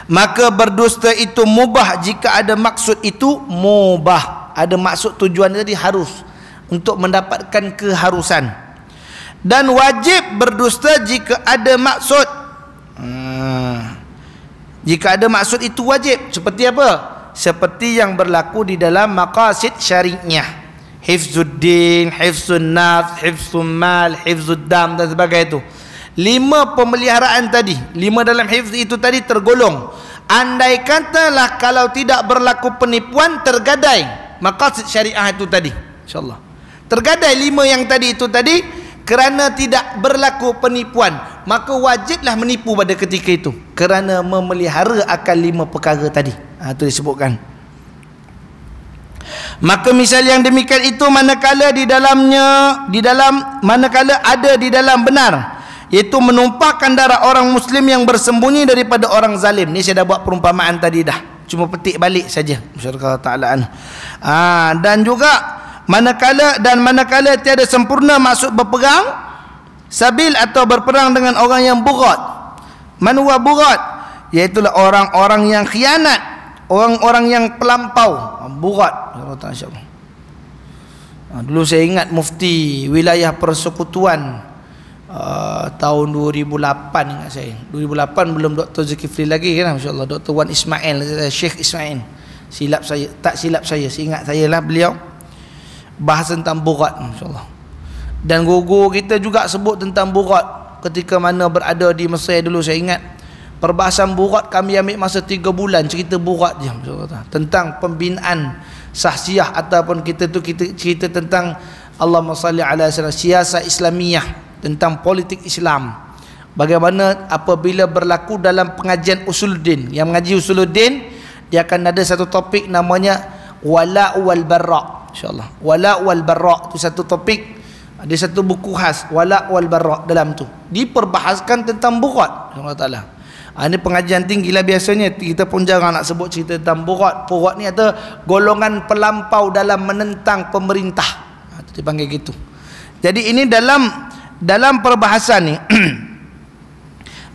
Maka berdusta itu mubah jika ada maksud itu mubah. Ada maksud tujuan tadi harus, untuk mendapatkan keharusan. Dan wajib berdusta jika ada maksud. Jika ada maksud itu wajib. Seperti apa? Seperti yang berlaku di dalam maqasid syari'nya. Hifzuddin, hifzun nafs, hifzun mal, hifzud dam dan sebagainya itu. 5 pemeliharaan tadi, 5 dalam hifz itu tadi tergolong. Andai katalah kalau tidak berlaku penipuan, tergadai maqasid syariah itu tadi, insyaAllah tergadai 5 yang tadi itu tadi, kerana tidak berlaku penipuan, maka wajiblah menipu pada ketika itu, kerana memelihara akan 5 perkara tadi. Itu disebutkan. Maka misal yang demikian itu manakala manakala ada di dalam benar, iaitu menumpahkan darah orang muslim yang bersembunyi daripada orang zalim. Ni saya dah buat perumpamaan tadi dah, cuma petik balik saja, insyaallah taala. Dan juga manakala tiada sempurna maksud berperang sabil atau berperang dengan orang yang bughat. Man huwa bughat? Iaitu orang-orang yang khianat, orang-orang yang pelampau. Bughat. Insyaallah. Dulu saya ingat mufti wilayah persekutuan tahun 2008, ingat saya 2008 belum Dr. Zulkifli lagi kan, masya-Allah, Dr. Wan Ismail, Syekh Ismail, tak silap saya seingat saya lah beliau bahas tentang bughat, masya-Allah. Dan guru kita juga sebut tentang bughat ketika mana berada di Mesir dulu. Saya ingat perbahasan bughat kami ambil masa 3 bulan, cerita bughat je, masya-Allah, tentang pembinaan sahsiah, ataupun kita cerita tentang Allahumma salli ala siasah Islamiyah, tentang politik Islam. Bagaimana apabila berlaku dalam pengajian usuluddin, yang mengaji usuluddin, dia akan ada satu topik namanya wala wal barra, insyaallah. Wala wal barra itu satu topik, ada satu buku khas wala wal barra, dalam tu diperbahaskan tentang bughat, Allah Taala. Ini pengajian tinggi lah, biasanya kita pun jarang nak sebut cerita tentang bughat. Bughat ni ada golongan pelampau dalam menentang pemerintah, itu dipanggil gitu. Jadi ini dalam perbahasan ni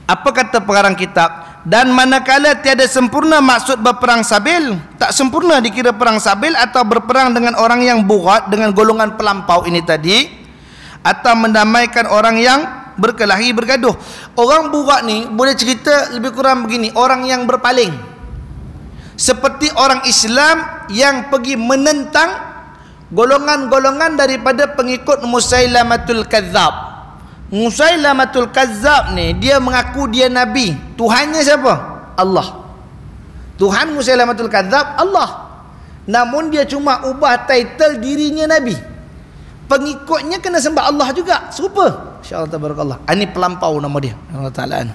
apa kata pengarang kitab? Dan manakala tiada sempurna maksud berperang sabil, tak sempurna dikira perang sabil atau berperang dengan orang yang bughat, dengan golongan pelampau ini tadi, atau mendamaikan orang yang berkelahi bergaduh. Orang bughat ni boleh cerita lebih kurang begini, orang yang berpaling, seperti orang Islam yang pergi menentang golongan-golongan daripada pengikut Musailamatul Kazzab. Musailamatul Kazzab ni dia mengaku dia nabi. Tuhannya siapa? Allah. Tuhan Musailamatul Kazzab Allah. Namun dia cuma ubah title dirinya nabi. Pengikutnya kena sembah Allah juga, serupa. Insya-Allah tabarakallah. Ini pelampau nama dia, Allah Taala.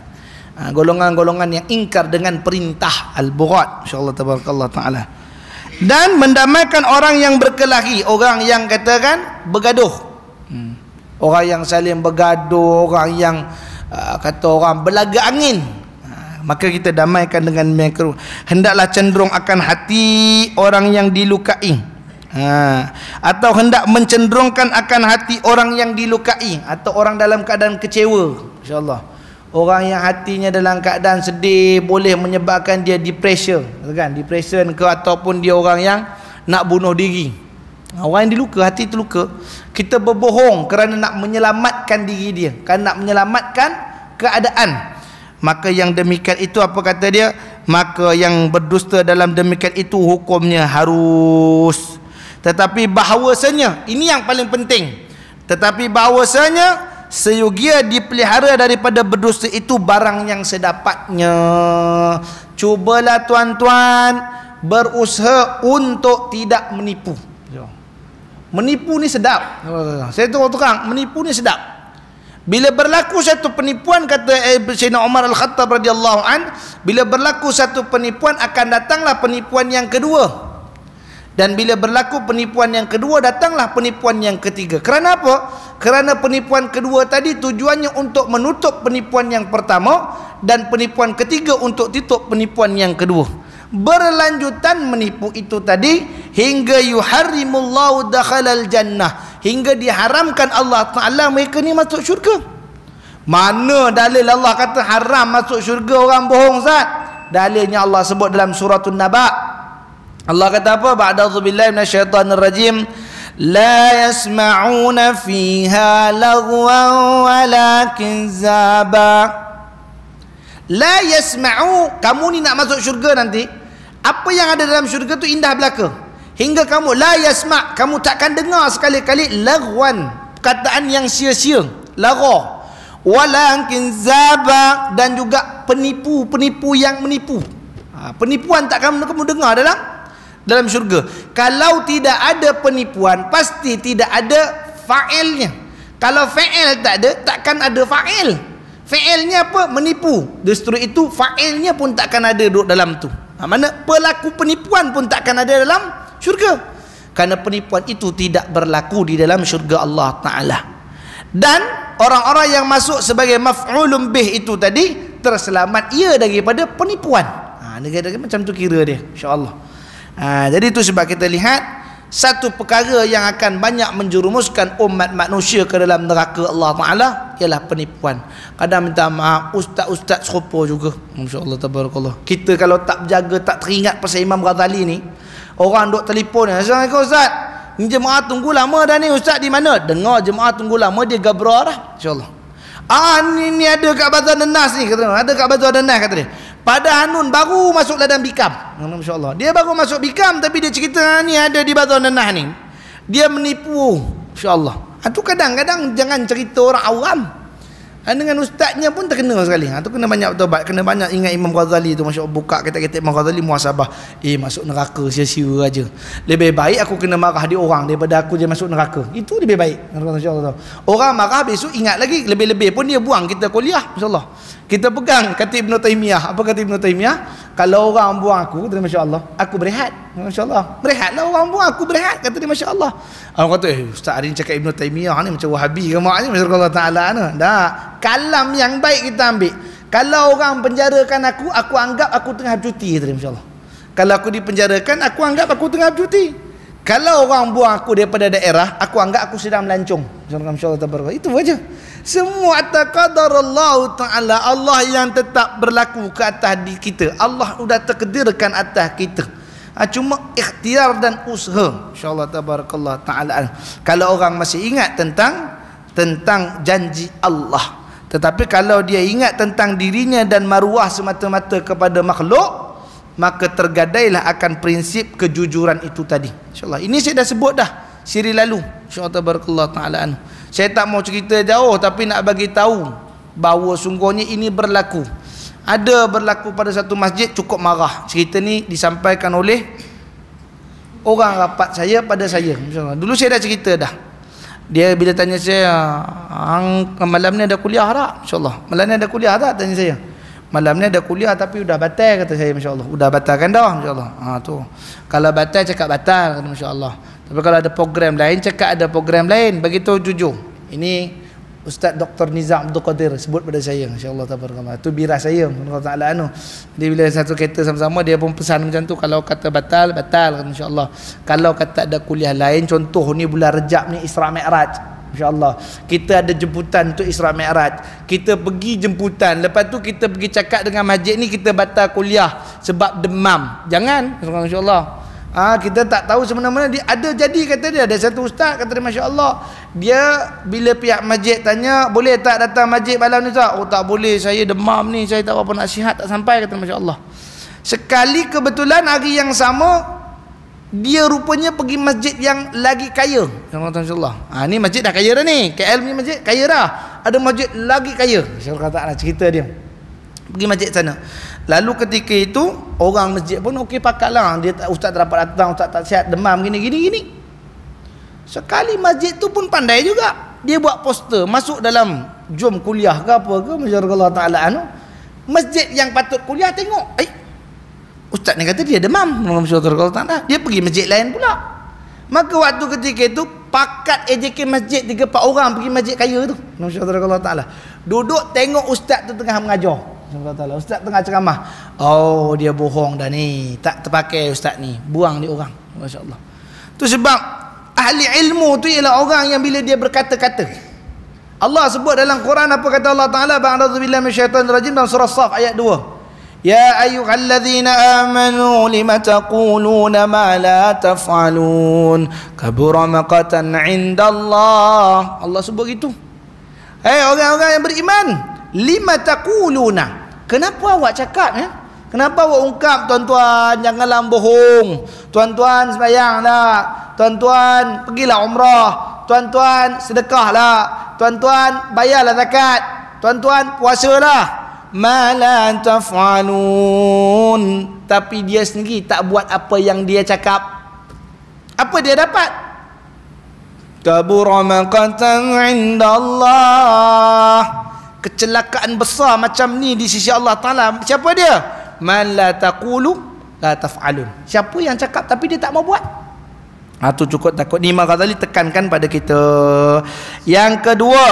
Golongan-golongan yang ingkar dengan perintah al-bughat, insya-Allah tabarakallah taala. Dan mendamaikan orang yang berkelahi, orang yang katakan bergaduh, orang yang saling bergaduh, orang yang kata orang berlaga angin, maka kita damaikan dengan mereka. Hendaklah cenderung akan hati orang yang dilukai, atau hendak mencenderungkan akan hati orang yang dilukai, atau orang dalam keadaan kecewa, insya-Allah. Orang yang hatinya dalam keadaan sedih boleh menyebabkan dia depression, kan? Depression ke, ataupun dia orang yang nak bunuh diri. Orang yang diluka, hati terluka, kita berbohong kerana nak menyelamatkan diri dia, kerana nak menyelamatkan keadaan. Maka yang demikian itu apa kata dia? Maka yang berdusta dalam demikian itu hukumnya harus. Tetapi bahawasanya, ini yang paling penting, tetapi bahawasanya seyogia dipelihara daripada berdusta itu barang yang sedapatnya. Cubalah tuan-tuan berusaha untuk tidak menipu. Menipu ni sedap. Saya terang, menipu ni sedap. Bila berlaku satu penipuan, kata Sayyidina Umar Al-Khattab radhiyallahu an, bila berlaku satu penipuan akan datanglah penipuan yang kedua. Dan bila berlaku penipuan yang kedua, datanglah penipuan yang ketiga. Kerana apa? Kerana penipuan kedua tadi tujuannya untuk menutup penipuan yang pertama, dan penipuan ketiga untuk tutup penipuan yang kedua. Berlanjutan menipu itu tadi hingga yuharrimullahu dakhalal jannah, hingga diharamkan Allah Ta'ala mereka ni masuk syurga. Mana dalil Allah kata haram masuk syurga orang bohong Ustaz? Dalilnya Allah sebut dalam suratul Naba. Allah kata apa? Ba'da'udzu billahi minasyaitonir rajim. La yasma'una fiha lagwan wala kizaba. La yasma'u, kamu ni nak masuk syurga nanti, apa yang ada dalam syurga tu indah belaka. Hingga kamu la yasma', kamu takkan dengar sekali-kali lagwan, perkataan yang sia-sia, lagha, wala kizaba, dan juga penipu-penipu yang menipu. Penipuan tak kamu dengar dalam syurga. Kalau tidak ada penipuan, pasti tidak ada fa'ilnya. Kalau fa'il tak ada, takkan ada fa'il. Fa'ilnya apa? Menipu. Justru itu fa'ilnya pun takkan ada duduk dalam tu. Mana pelaku penipuan pun takkan ada dalam syurga. Kerana penipuan itu tidak berlaku di dalam syurga Allah Ta'ala. Dan orang-orang yang masuk sebagai maf'ulun bih itu tadi terselamat ia daripada penipuan. Negara-negara macam tu kira dia, insya-Allah. Jadi itu sebab kita lihat satu perkara yang akan banyak menjerumuskan umat manusia ke dalam neraka Allah Ta'ala ialah penipuan. Kadang minta maaf, ustaz-ustaz serupa juga. Masya-Allah, tabarakallah. Kita kalau tak berjaga, tak teringat pasal Imam Ghazali ni, orang duk telefon, "Assalamualaikum ustaz, ni jemaah tunggu lama dah ni, ustaz di mana?" Dengar jemaah tunggu lama, dia gabra dah. Insya-Allah. Ni ada kat Bazar Nenas ni, kata. Ada kat Bazar Nenas, kata dia. Pada Hanun baru masuk ladang Bikam. Masya-Allah. Dia baru masuk Bikam, tapi dia cerita ni ada di Bazar Nenas ni. Dia menipu. Masya-Allah. Itu kadang-kadang jangan cerita orang awam. Dengan ustaznya pun terkena sekali. Tu kena banyak bertobat, kena banyak ingat Imam Ghazali tu. Masya-Allah, buka kitab-kitab Imam Ghazali, muhasabah. Masuk neraka sia-sia aja. Lebih baik aku kena marah dia orang daripada aku je masuk neraka. Itu lebih baik. Masya-Allah. Orang marah besok ingat lagi, lebih-lebih pun dia buang kita kuliah. Masya-Allah. Kita pegang kata Ibn Taymiyah. Apa kata Ibn Taymiyah? Kalau orang buang aku, kata dia, Masya-Allah, aku berehat. Masya-Allah. Berehatlah orang buang aku, berehat, kata dia, Masya-Allah. Orang kata, ustaz hari ni cakap Ibn Taymiyah ni macam Wahabi ke maknya, Masya-Allah Ta'ala ni. Tak. Kalam yang baik kita ambil. Kalau orang penjarakan aku anggap aku tengah bercuti, kata dia, Masya-Allah. Kalau aku dipenjarakan, aku anggap aku tengah bercuti. Kalau orang buang aku daripada daerah, aku anggap aku sedang melancong. Masya-Allah. Itu aja. Semua taqadarallahu Ta'ala, Allah yang tetap berlaku ke atas diri kita. Allah sudah takdirkan atas kita. Cuma ikhtiar dan usaha. InsyaAllah tabarakallah ta'ala. Kalau orang masih ingat tentang janji Allah, tetapi kalau dia ingat tentang dirinya dan maruah semata-mata kepada makhluk, maka tergadailah akan prinsip kejujuran itu tadi. InsyaAllah. Ini saya dah sebut dah siri lalu. InsyaAllah tabarakallah ta'ala. Saya tak mau cerita jauh, tapi nak bagi tahu bahawa sungguhnya ini berlaku. Ada berlaku pada satu masjid, cukup marah. Cerita ni disampaikan oleh orang rapat saya pada saya. Dulu saya dah cerita dah. Dia bila tanya saya, malam ni ada kuliah tak? InsyaAllah. Malam ni ada kuliah tak? Tanya saya. Malam ni ada kuliah tapi udah batal, kata saya. InsyaAllah. Udah batalkan dah, InsyaAllah. Tu. Kalau batal, cakap batal, kata InsyaAllah. Tapi kalau ada program lain, cakap ada program lain. Begitu jujur. Ini Ustaz Dr. Nizam Abdul Qadir sebut pada saya, insya-Allah tabarakallah. Itu birah saya, Allah Taala anu. Dia bila satu kereta sama-sama, dia pun pesan macam tu, kalau kata batal, batal, insya-Allah. Kalau kata ada kuliah lain, contoh ni bulan Rejab ni Isra Mi'raj, insya-Allah. Kita ada jemputan untuk Isra Mi'raj. Kita pergi jemputan, lepas tu kita pergi cakap dengan masjid ni kita batal kuliah sebab demam. Jangan, insya-Allah. Kita tak tahu sebenarnya dia ada jadi, kata dia. Ada satu ustaz kata dia, masya-Allah, dia bila pihak masjid tanya boleh tak datang masjid malam ni tak? Oh tak boleh, saya demam ni, saya tak apa nak sihat, tak sampai, kata masya-Allah. Sekali kebetulan hari yang sama dia rupanya pergi masjid yang lagi kaya. Insya-Allah. Ni masjid dah kaya dah ni. KL ni masjid kaya dah. Ada masjid lagi kaya. Insya-Allah kata cerita dia. Pergi masjid sana. Lalu ketika itu orang masjid pun okey pakatlah. Dia ustaz tak dapat datang, ustaz tak sihat, demam gini. Sekali masjid tu pun pandai juga. Dia buat poster masuk dalam jom kuliah ke apa ke, masya-Allah taala masjid yang patut kuliah tengok. Ustaz ni kata dia demam, masya-Allah taala. Dia pergi masjid lain pula. Maka waktu ketika itu pakat AJK masjid 3-4 orang pergi masjid kaya tu, masya-Allah taala. Duduk tengok ustaz tu tengah mengajar. Masya-Allah taala. Ustaz tengah ceramah. Oh, dia bohong dah ni. Tak terpakai ustaz ni. Buang dia orang. Masya-Allah. Tu sebab ahli ilmu tu ialah orang yang bila dia berkata-kata. Allah sebut dalam Quran apa kata Allah Taala, ba'dzu billahi minasyaitonir rajim dalam surah Shaf ayat 2. Ya ayyuhalladzina amanu lima taquluna ma la taf'alun kabura maqatan 'indallah. Allah sebut gitu. Orang-orang yang beriman, lima taquluna. Kenapa awak cakap ya? Kenapa awak ungkap, tuan-tuan janganlah bohong, tuan-tuan sembahyanglah, tuan-tuan pergilah umrah, tuan-tuan sedekahlah, tuan-tuan bayarlah zakat, tuan-tuan puasalah. Ma la taf'alun. Tapi dia sendiri tak buat apa yang dia cakap. Apa dia dapat? Kabura maqatan 'indallah. Kecelakaan besar macam ni di sisi Allah Taala. Siapa dia? Man la taqulu la taf'alun. Siapa yang cakap tapi dia tak mau buat. Tu cukup takut. Ni Imam Ghazali tekankan pada kita. Yang kedua,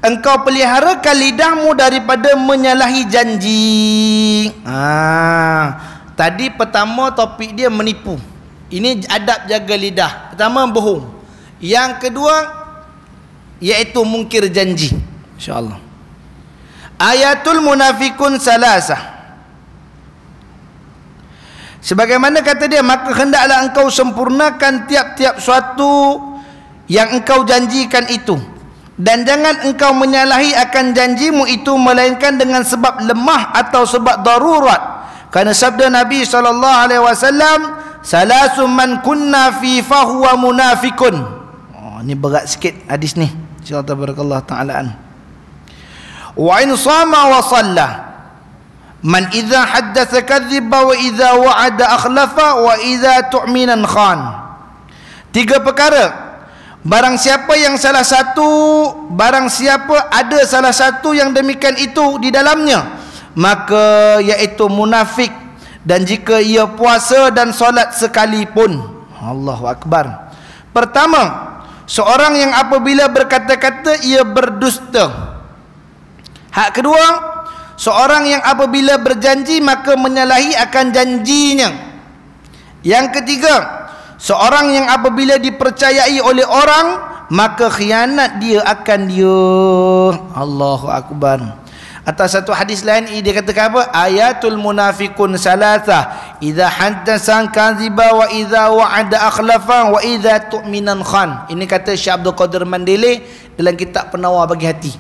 engkau peliharakan lidahmu daripada menyalahi janji. Tadi pertama topik dia menipu. Ini adab jaga lidah. Pertama bohong. Yang kedua iaitu mungkir janji. Insya-Allah. Ayatul munafikun salasah. Sebagaimana kata dia, maka hendaklah engkau sempurnakan tiap-tiap suatu yang engkau janjikan itu, dan jangan engkau menyalahi akan janjimu itu melainkan dengan sebab lemah atau sebab darurat. Kerana sabda Nabi SAW, salasun man kunna fi fahuwa munafikun. Ini berat sikit hadis ni. InsyaAllah tabarakallah ta'alaan. Wa in sama wa salla, man idza haddatha kadhiba wa idza wa'ada akhlafa wa idza tu'minan khan. 3 perkara. Barang siapa yang salah satu, barang siapa ada salah satu yang demikian itu di dalamnya, maka iaitu munafik. Dan jika ia puasa dan solat sekalipun. Allahu Akbar. Pertama, seorang yang apabila berkata-kata ia berdusta. Hak kedua, seorang yang apabila berjanji maka menyalahi akan janjinya. Yang ketiga, seorang yang apabila dipercayai oleh orang maka khianat dia akan dia. Allahu Akbar. Atas satu hadis lain dia katakan apa? Ayatul munafikun salasah, idza haddatsa kadhiba wa idza wa'ada akhlafa wa idza tu'minan khan. Ini kata Syekh Abdul Qadir Mandele dalam kitab Penawar Bagi Hati.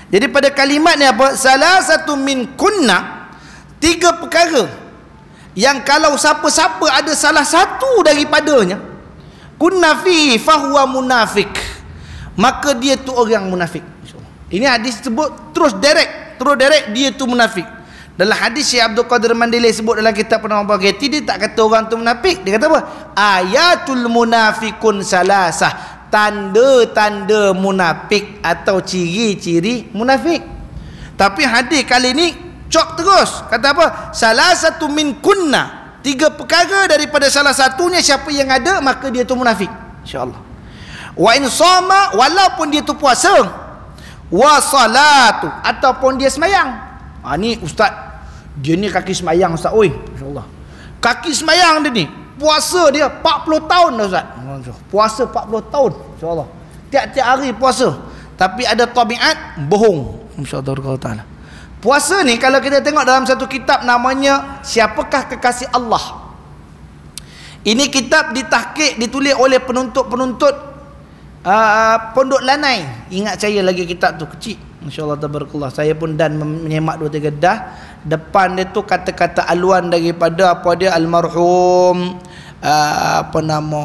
Jadi pada kalimat ni apa? Salasatu min kunna, 3 perkara yang kalau siapa-siapa ada salah satu daripadanya, kunna fi fahuwa munafik, maka dia tu orang munafik. Ini hadis sebut terus direct dia tu munafik. Dalam hadis Syekh Abdul Qadir Mandele sebut dalam kitab Penawar Bagi Hati, dia tak kata orang tu munafik, dia kata apa? Ayatul munafikun salasah, tanda-tanda munafik atau ciri-ciri munafik. Tapi hadis kali ni cok terus, kata apa? Salah satu min kunna, 3 perkara daripada salah satunya siapa yang ada maka dia tu munafik. InsyaAllah. Wa in sama, walaupun dia tu puasa, wa salatu, ataupun dia semayang. Ni ustaz, dia ni kaki semayang ustaz. Oi, insya-Allah. Kaki semayang dia ni, puasa dia 40 tahun dah ustaz. Puasa 40 tahun, insya-Allah. Tiap-tiap hari puasa. Tapi ada tabiat bohong. Insya-Allah taala. Puasa ni kalau kita tengok dalam satu kitab namanya Siapakah Kekasih Allah. Ini kitab ditahqiq, ditulis oleh penuntut-penuntut Pondok Lanai. Ingat saya lagi kitab tu kecil. Masya-Allah tabarakallah. Saya pun dan menyemak 2-3 dah. Depan dia tu kata-kata aluan daripada apa dia almarhum apa nama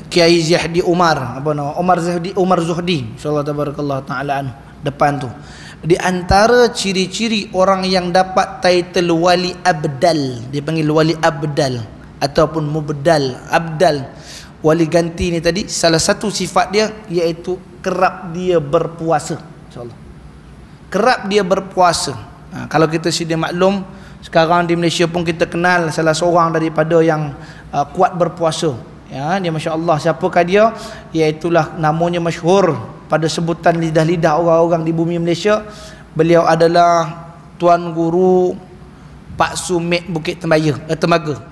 Kiai Zahdi Umar, apa nama Umar Zuhdi, insyaallah tabarakallah taala anhu. Depan tu di antara ciri-ciri orang yang dapat title wali abdal, dia panggil wali abdal ataupun mubdal, abdal, wali ganti ni tadi, salah satu sifat dia iaitu kerap dia berpuasa, insyaallah. Kerap dia berpuasa. Kalau kita sedia maklum, sekarang di Malaysia pun kita kenal salah seorang daripada yang kuat berpuasa. Ya, dia masya-Allah, siapakah dia? Iaitulah namanya masyhur pada sebutan lidah-lidah orang-orang di bumi Malaysia. Beliau adalah Tuan Guru Pak Sumit Bukit Tembaga.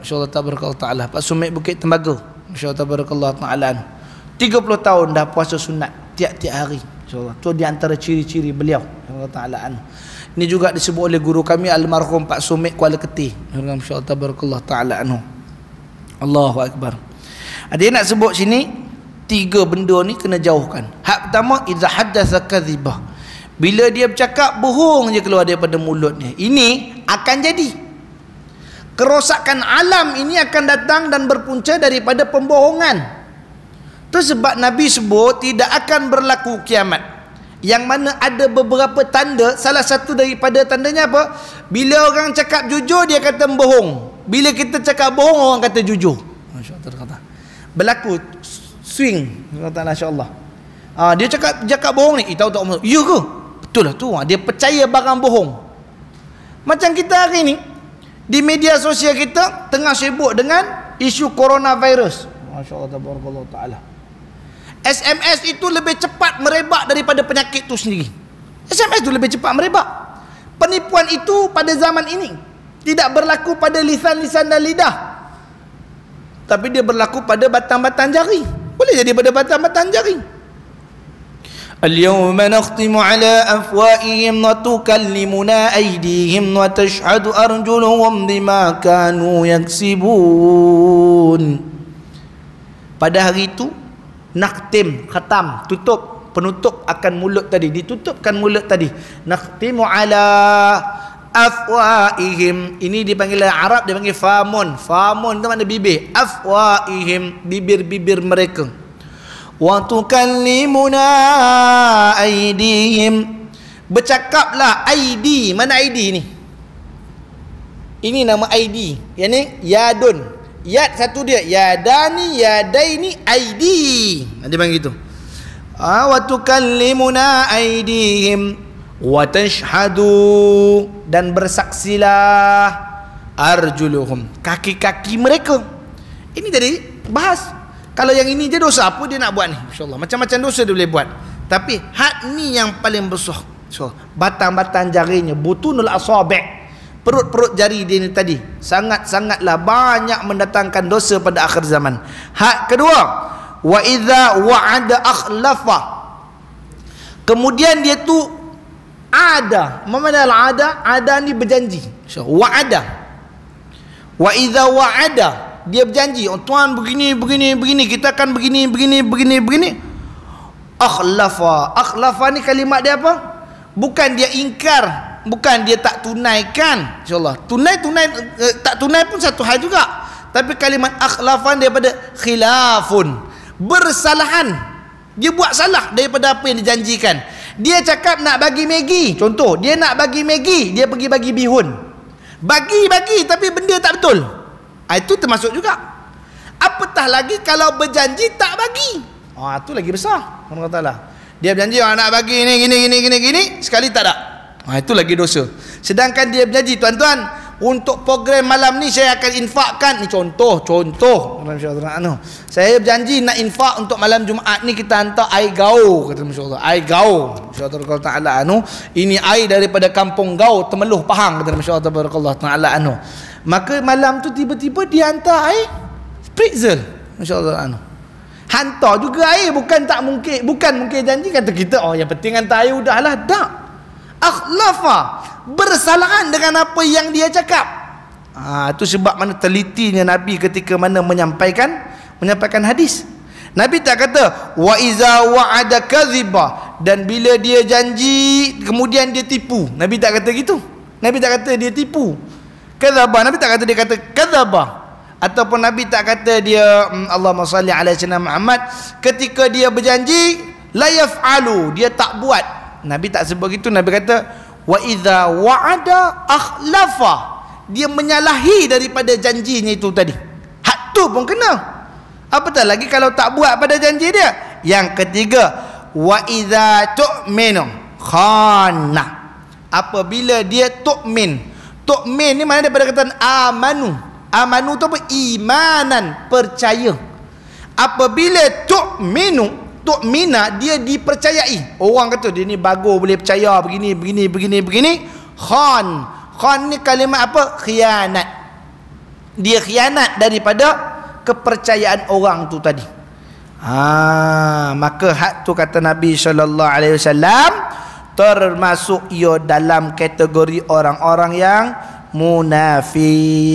Masya-Allah tabarakallah taala. Pak Sumit Bukit Tembaga. Masya-Allah tabarakallah taala. 30 tahun dah puasa sunat tiap-tiap hari. Insya-Allah. Tu di antara ciri-ciri beliau. Allah taala anhu. Ini juga disebut oleh guru kami almarhum Pak Sumit Kuala Ketih. Masya-Allah tabarakallah taala anhu. Allahu akbar. Dia nak sebut sini 3 benda ni kena jauhkan. Hak pertama, idza haddatsa kadzibah. Bila dia bercakap bohong je keluar daripada mulutnya. Ini akan jadi. Kerosakan alam ini akan datang dan berpunca daripada pembohongan. Itu sebab Nabi sebut tidak akan berlaku kiamat. Yang mana ada beberapa tanda, salah satu daripada tandanya apa? Bila orang cakap jujur dia kata bohong. Bila kita cakap bohong orang kata jujur. Masya-Allah. Berlaku swing kata masya-Allah. Dia cakap bohong ni, tahu tak Umar? Ya ke? Betul lah tu. Dia percaya barang bohong. Macam kita hari ni di media sosial kita tengah sibuk dengan isu coronavirus. Masya-Allah tabarakallah taala. SMS itu lebih cepat merebak daripada penyakit itu sendiri. SMS itu lebih cepat merebak. Penipuan itu pada zaman ini tidak berlaku pada lisan-lisan dan lidah, tapi dia berlaku pada batang-batang jari. Boleh jadi pada batang-batang jari. Al-yawma nakhtimu ala afwaihim wa tukallimuna aydihim wa tashhadu arjuluhum bima kanu yaksibun. Pada hari itu nakhtim, khatam, tutup, penutup akan mulut tadi, ditutupkan mulut tadi. Nakhtimu ala afwaihim, ini dipanggil Arab, dia panggil famun. Famun itu makna bibir. Afwaihim, bibir-bibir mereka. Wa tukallimuna aydihim, bercakaplah aidi. Mana aidi ni? Ini nama aidi. Yang ni yadun. Yad satu dia, yadani, yadaini, aidi. Dia panggil gitu. Wa tukallimuna aydihim wa tashhadu, dan bersaksilah arjuluhum, kaki-kaki mereka. Ini tadi bahas. Kalau yang ini je dosa, apa dia nak buat ni? Insya-Allah macam-macam dosa dia boleh buat. Tapi hak ni yang paling besar. So, batang-batang jarinya, butunul asabi', perut-perut jari dia ni tadi, sangat-sangatlah banyak mendatangkan dosa pada akhir zaman. Hak kedua, wa idza wa'ada akhlafa. Kemudian dia tu ada, mana ada ni berjanji. Wa'ada. Wa idza wa'ada, dia berjanji, oh Tuhan begini, kita akan begini. Akhlafa ni kalimat dia apa? Bukan dia ingkar, bukan dia tak tunaikan. InsyaAllah tunai tak tunai pun satu hal juga. Tapi kalimat akhlafan daripada khilafun, bersalahan. Dia buat salah daripada apa yang dijanjikan. Dia cakap nak bagi Maggi, contoh dia nak bagi Maggi, dia pergi bagi bihun. Bagi tapi benda tak betul. Itu termasuk juga. Apatah lagi kalau berjanji tak bagi. Itu lagi besar. Allah Taala. Dia berjanji nak bagi ni gini, sekali tak ada. Itu lagi dosa. Sedangkan dia berjanji, tuan-tuan, untuk program malam ni saya akan infakkan, ni contoh. Saya berjanji nak infak untuk malam Jumaat ni, kita hantar air Gau, kata masya-Allah. Air Gau. Masya-Allah taala anu, ini air daripada kampung Gau, Temeluh, Pahang, kata masya-Allah taala anu. Maka malam tu tiba-tiba dia hantar air spritzel. Masya-Allah anu. Hantar juga air, bukan mungkin janji kata kita, yang penting hantar air udahlah. Tak. Akhlafa, bersalahan dengan apa yang dia cakap. Itu sebab mana telitinya Nabi ketika mana menyampaikan hadis. Nabi tak kata wa iza wa'ada kadhiba, dan bila dia janji kemudian dia tipu. Nabi tak kata gitu. Nabi tak kata dia tipu. Kadzaba, Nabi tak kata dia kata kadzaba. Ataupun Nabi tak kata dia Allahumma salli ala sayyidina Muhammad, ketika dia berjanji la yaf'alu, dia tak buat. Nabi tak sebut gitu. Nabi kata wa idza wa'ada akhlafa, dia menyalahi daripada janjinya itu tadi. Hak tu pun kena. Apatah lagi kalau tak buat pada janji dia. Yang ketiga, wa idza tu'minu khana, apabila dia tu'min. Tu'min ni mana daripada kata amanu. Amanu tu apa? Imanan, percaya. Apabila tu'minu, tu'mina, dia dipercayai. Orang kata dia ni bagus, boleh percaya begini begini begini begini. Khan, khan ni kalimat apa? Khianat. Dia khianat daripada kepercayaan orang tu tadi. Maka hak tu kata Nabi SAW termasuk ia dalam kategori orang-orang yang munafik.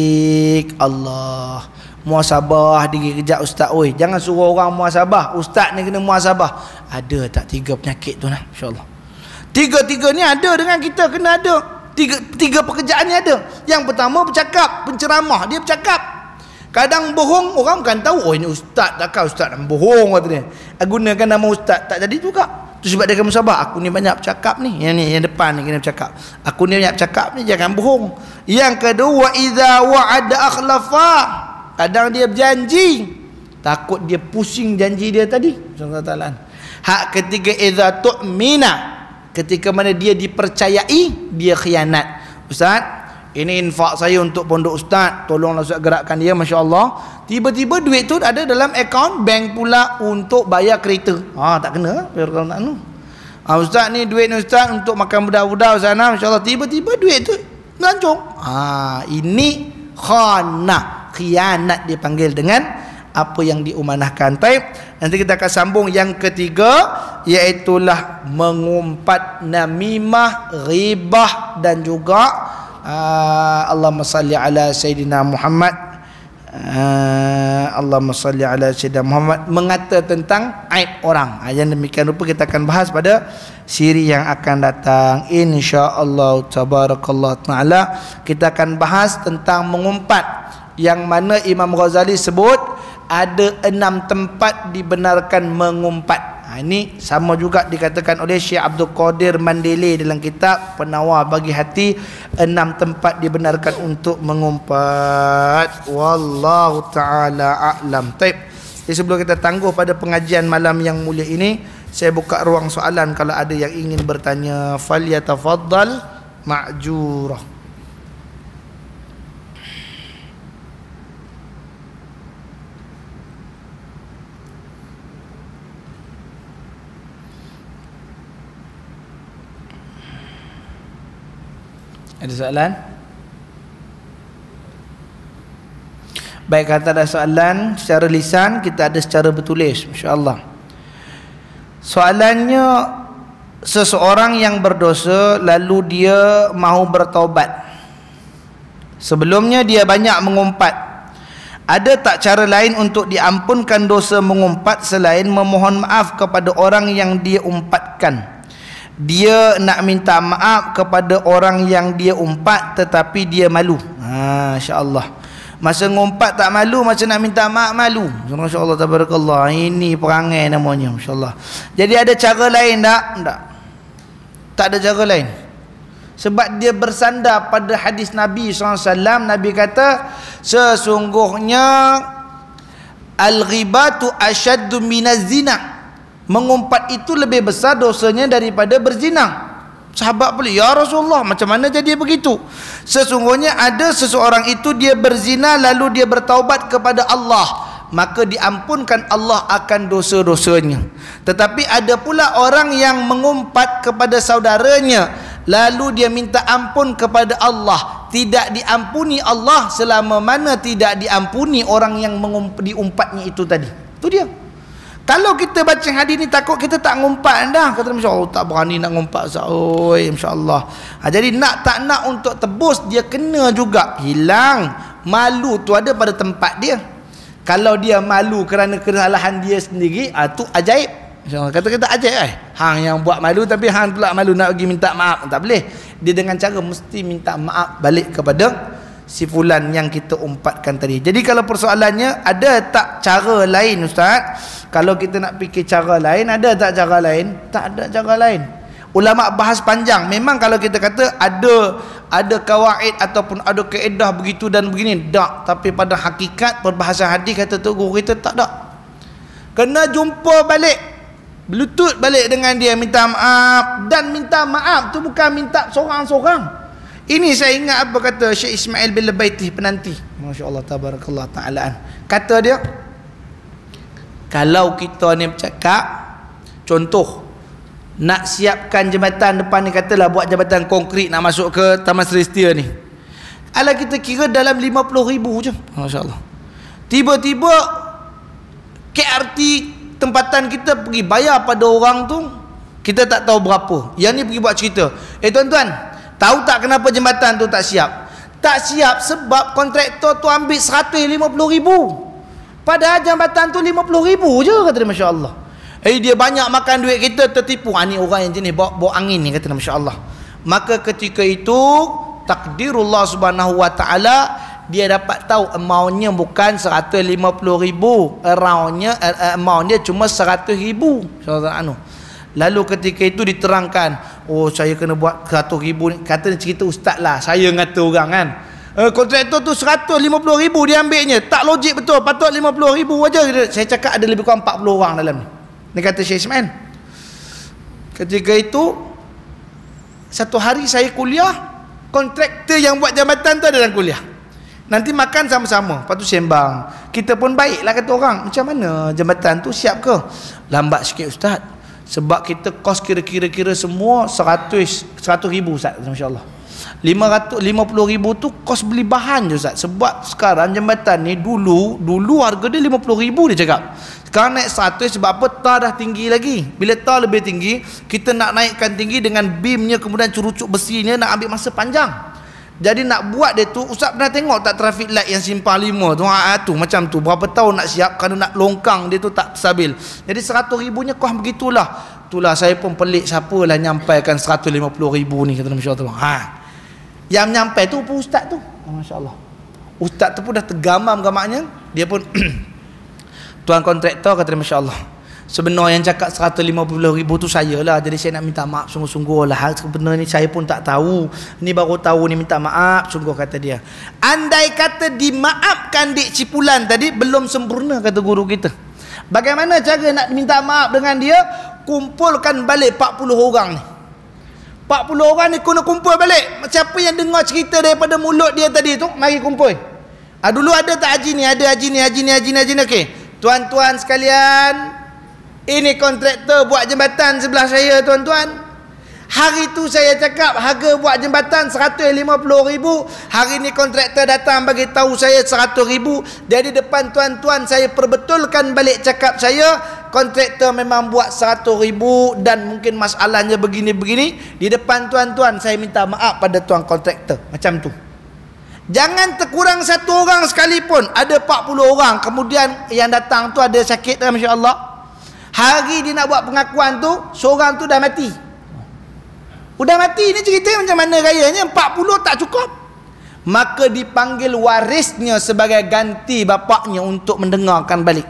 Allah, muhasabah diri kejap ustaz. Oi, jangan suruh orang muhasabah. Ustaz ni kena muhasabah. Ada tak 3 penyakit tu nah, insya-Allah. Tiga-tiga ni ada dengan kita, kena ada. Tiga pekerjaan ni ada. Yang pertama bercakap, penceramah, dia bercakap. Kadang bohong, orang bukan tahu, oh ini ustaz, takkan ustaz nak bohong katanya. Gunakan nama ustaz, tak jadi juga. Tu sebab dia kena musabah. Aku ni banyak bercakap ni, yang ni yang depan ni kena bercakap. Aku ni banyak bercakap ni, jangan bohong. Yang kedua, idza wa'ada akhlafa, kadang dia berjanji, takut dia pusing janji dia tadi. Hak ketiga, idza tu'mina, ketika mana dia dipercayai, dia khianat. Ustaz, ini infak saya untuk pondok ustaz, tolonglah ustaz gerakkan dia, masya-Allah. Tiba-tiba duit tu ada dalam akaun bank pula untuk bayar kereta. Tak kena biar kalau tak anu. Ustaz ni duit ni ustaz untuk makan budak-budak sana, masya-Allah. Tiba-tiba duit tu melancong. Ini khana, khianat dipanggil dengan apa yang diumanahkan. Baik, nanti kita akan sambung yang ketiga, iaitulah mengumpat namimah, ghibah dan juga Allahumma salli ala Sayyidina Muhammad, Allahumma salli ala Sayyidina Muhammad, mengata tentang aib orang. Yang demikian rupa kita akan bahas pada siri yang akan datang, insya-Allah tabarakallah taala. Kita akan bahas tentang mengumpat, yang mana Imam Ghazali sebut ada 6 tempat dibenarkan mengumpat. Ini sama juga dikatakan oleh Syekh Abdul Qadir Mandele dalam kitab Penawar Bagi Hati, 6 tempat dibenarkan untuk mengumpat. Wallahu ta'ala a'lam. Taib. Jadi sebelum kita tangguh pada pengajian malam yang mulia ini, saya buka ruang soalan. Kalau ada yang ingin bertanya, falyatafaddal ma'jurah. Ada soalan? Baik, kata ada soalan secara lisan, kita ada secara bertulis, masya-Allah. Soalannya, seseorang yang berdosa lalu dia mahu bertaubat. Sebelumnya dia banyak mengumpat. Ada tak cara lain untuk diampunkan dosa mengumpat selain memohon maaf kepada orang yang dia umpatkan? Dia nak minta maaf kepada orang yang dia umpat tetapi dia malu. Insya-Allah. Masa ngumpat tak malu, masa nak minta maaf malu. Masya-Allah tabarakallah. Ini perangai namanya, masya-Allah. Jadi ada cara lain tak? Tak ada cara lain. Sebab dia bersandar pada hadis Nabi SAW. Nabi kata, sesungguhnya al-ghibatu asyaddu minaz zina. Mengumpat itu lebih besar dosanya daripada berzina. Sahabat boleh, ya Rasulullah, macam mana jadi begitu? Sesungguhnya ada seseorang itu dia berzina lalu dia bertaubat kepada Allah, maka diampunkan Allah akan dosa-dosanya. Tetapi ada pula orang yang mengumpat kepada saudaranya lalu dia minta ampun kepada Allah, tidak diampuni Allah selama mana tidak diampuni orang yang diumpatnya itu tadi. Itu dia. Kalau kita baca hadis ni takut kita tak ngumpat dah. Kata masya-Allah tak berani nak ngumpat Ustaz. Oi, masya-Allah. Jadi nak tak nak untuk tebus dia kena juga hilang. Malu tu ada pada tempat dia. Kalau dia malu kerana kesalahan dia sendiri, tu ajaib. InsyaAllah. Kata kita ajaib hang yang buat malu tapi hang pula malu nak pergi minta maaf. Tak boleh. Dia dengan cara mesti minta maaf balik kepada si fulan yang kita umpatkan tadi. Jadi kalau persoalannya ada tak cara lain Ustaz? Kalau kita nak fikir cara lain, ada tak cara lain? Tak ada cara lain. Ulama bahas panjang. Memang kalau kita kata ada kawaid ataupun ada kaedah begitu dan begini, tak. Tapi pada hakikat perbahasan hadis kata tu guru kita tak ada. Kena jumpa balik, berlutut balik dengan dia, minta maaf. Dan minta maaf tu bukan minta seorang-seorang. Ini saya ingat apa kata Syekh Ismail bin Labaiti penanti, masya-Allah tabarakallah ta'alaan. Kata dia, kalau kita ni bercakap, contoh nak siapkan jambatan depan ni, katalah buat jambatan konkrit nak masuk ke Taman Serestia ni, ala kita kira dalam 50,000 je, masya-Allah. Tiba-tiba KRT tempatan kita pergi bayar pada orang tu, kita tak tahu berapa. Yang ni pergi buat cerita, tuan-tuan, tahu tak kenapa jambatan tu tak siap? Tak siap sebab kontraktor tu ambil 150,000. Padahal jambatan tu 50,000 je, kata dia, masya-Allah. Dia banyak makan duit kita, tertipu. Ni orang yang jenis bawa angin ni, kata dia, masya-Allah. Maka ketika itu takdirullah Subhanahu wa taala, dia dapat tahu amountnya bukan 150,000, amount dia cuma 100,000. Lalu ketika itu diterangkan, oh saya kena buat 100,000 ni. Kata cerita ustaz lah, saya ngata orang kan, kontraktor tu 150,000 dia ambilnya, tak logik betul, patut 50,000 aja. Saya cakap ada lebih kurang 40 orang dalam ni. Ni kata Syekh Ismail. Ketika itu satu hari saya kuliah, kontraktor yang buat jambatan tu ada dalam kuliah. Nanti makan sama-sama, lepas tu sembang. Kita pun baiklah, kata orang, macam mana jambatan tu, siap ke? Lambat sikit ustaz, sebab kita kos kira-kira semua 100,000 ustaz, masya-Allah. 50,000 tu kos beli bahan je ustaz. Sebab sekarang jambatan ni dulu harga dia 50,000 dia cakap. Sekarang naik 100 sebab apa? Tar dah tinggi lagi. Bila tar lebih tinggi, kita nak naikkan tinggi dengan beamnya, kemudian curucuk besinya, nak ambil masa panjang. Jadi nak buat dia tu, ustaz pernah tengok tak traffic light yang simpang 5 tu, tu macam tu, berapa tahun nak siap, kerana nak longkang dia tu tak stabil. Jadi 100,000 nya kos begitulah. Itulah saya pun pelik, siapalah nyampaikan 150,000 ni, kata masya-Allah. Yang menyampai tu pun ustaz tu, masya-Allah. Ustaz tu pun dah tergamam gamaknya. Dia pun tuan kontraktor kata, masya-Allah, sebenarnya yang cakap 150,000 tu saya lah. Jadi saya nak minta maaf sungguh-sungguh lah. Sebenarnya saya pun tak tahu, ni baru tahu ni, minta maaf sungguh, kata dia. Andai kata dimaafkan Dik Cipulan tadi, belum sempurna, kata guru kita. Bagaimana cara nak minta maaf dengan dia? Kumpulkan balik 40 orang ni. 40 orang ni kena kumpul balik. Siapa yang dengar cerita daripada mulut dia tadi tu, mari kumpul. Dulu ada tak haji ni? Ada haji ni. Okey. Tuan-tuan sekalian, ini kontraktor buat jambatan sebelah saya, tuan-tuan. Hari tu saya cakap harga buat jambatan 150,000. Hari ni kontraktor datang bagi tahu saya 100,000. Jadi depan tuan-tuan saya perbetulkan balik cakap saya, kontraktor memang buat 100,000 dan mungkin masalahnya begini-begini. Di depan tuan-tuan saya minta maaf pada tuan kontraktor. Macam tu. Jangan terkurang satu orang sekalipun. Ada 40 orang, kemudian yang datang tu ada sakit, masya-Allah. Hari dia nak buat pengakuan tu, seorang tu dah mati. Udah mati ni, cerita macam mana gayanya, 40 tak cukup. Maka dipanggil warisnya sebagai ganti bapaknya untuk mendengarkan balik.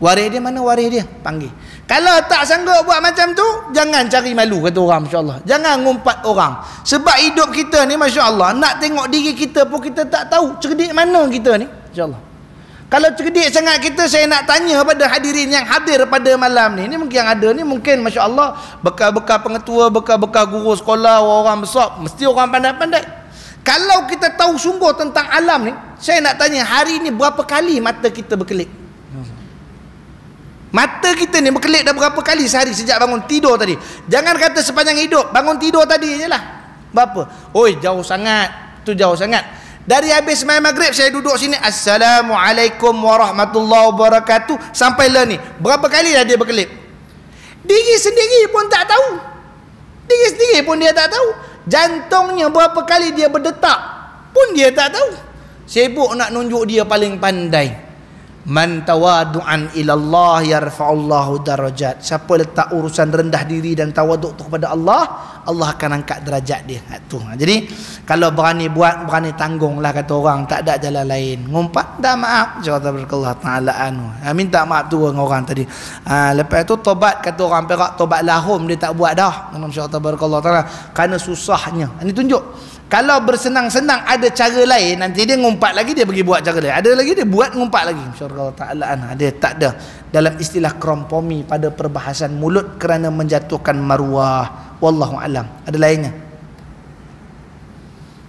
Waris dia mana? Waris dia panggil. Kalau tak sanggup buat macam tu, jangan cari malu, kata orang, masya-Allah. Jangan ngumpat orang. Sebab hidup kita ni, masya-Allah, nak tengok diri kita pun kita tak tahu cerdik mana kita ni, masya-Allah. Kalau cerdik sangat kita, saya nak tanya pada hadirin yang hadir pada malam ni. Ni mungkin yang ada ni, mungkin masya-Allah bekal-bekal pengetua, bekal-bekal guru sekolah, orang besar, mesti orang pandai-pandai. Kalau kita tahu sungguh tentang alam ni, saya nak tanya, hari ni berapa kali mata kita berkelip? Mata kita ni berkelip dah berapa kali sehari sejak bangun tidur tadi? Jangan kata sepanjang hidup, bangun tidur tadi je lah. Berapa? Oi, jauh sangat. Tu jauh sangat. Dari habis sembahyang maghrib saya duduk sini, Assalamualaikum warahmatullahi wabarakatuh, sampailah ni. Berapa kali dah dia berkelip? Diri sendiri pun tak tahu. Diri sendiri pun dia tak tahu. Jantungnya berapa kali dia berdetak pun dia tak tahu. Sibuk nak nunjuk dia paling pandai. Man tawadu'an ilallah yarfa'ullahu darajat. Siapa letak urusan rendah diri dan tawaduk tu kepada Allah, Allah akan angkat derajat dia. Tu. Jadi kalau berani buat, berani tanggung lah kata orang, tak ada jalan lain. Ngumpat dah maaf, jazakallahu taala anu. Minta maaf tu dengan orang tadi. Lepas tu tobat kata orang Perak, tobat lahum dia tak buat dah. Insyaallah barakallahu taala kerana susahnya. Ini tunjuk kalau bersenang-senang ada cara lain, nanti dia ngumpat lagi, dia pergi buat cara lain. Ada lagi dia buat ngumpat lagi. Insyaallah taala dia tak ada dalam istilah kompromi pada perbahasan mulut kerana menjatuhkan maruah. Wallahu alam. Ada lainnya?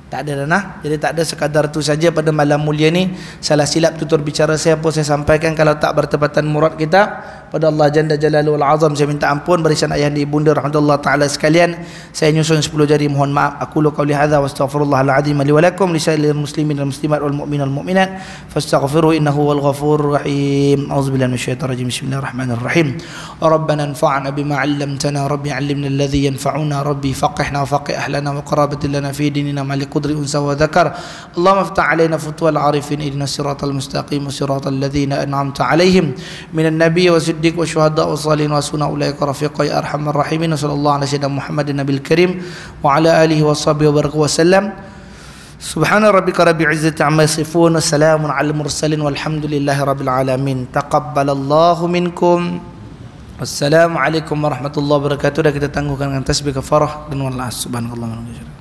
Tak ada dah. Jadi tak ada, sekadar tu saja pada malam mulia ni. Salah silap tutur bicara saya apa saya sampaikan, kalau tak bertepatan murad kita pada Allah Jalla Jalaluhu Al-Azam, saya minta ampun. Barisan ayah dan ibunda rahmatullah taala sekalian, saya nyusun 10 jari, mohon maaf. Aku qauli hadza wa astaghfirullahal azim li wa lakum li sa'iril muslimin wal muslimat wal mu'minin wal mu'minat fastaghfiruhu innahu wal ghafurur rahim. A'udzubillahi minasyaitonir rajim. Bismillahirrahmanirrahim. Rabbana anfa'na bima 'allamtana, rabbi 'allimna alladhi yanfa'una, rabbi faqihna wa faqih ahlana wa qarabatin lana fi dinina malik qudri unsa wa dhakar. Allahumma iftah 'alaina futwal 'arifin ihdinas siratal mustaqim siratal ladzina an'amta 'alaihim minan nabiyyi wa siddiq wa syuhada wa salihin wa sunna ulaika rafiqa ya arhamar rahimin. Sallallahu alaihi wasallam Muhammadin nabil karim wa ala alihi wa sahbihi wa baraka wa sallam. Subhana rabbika rabbil izzati amma yasifun wa salamun alal mursalin walhamdulillahi rabbil alamin. Taqabbalallahu minkum. Wassalamualaikum warahmatullahi wabarakatuh. Dan kita tangguhkan dengan tasbih kafarah dan wallah subhanallah.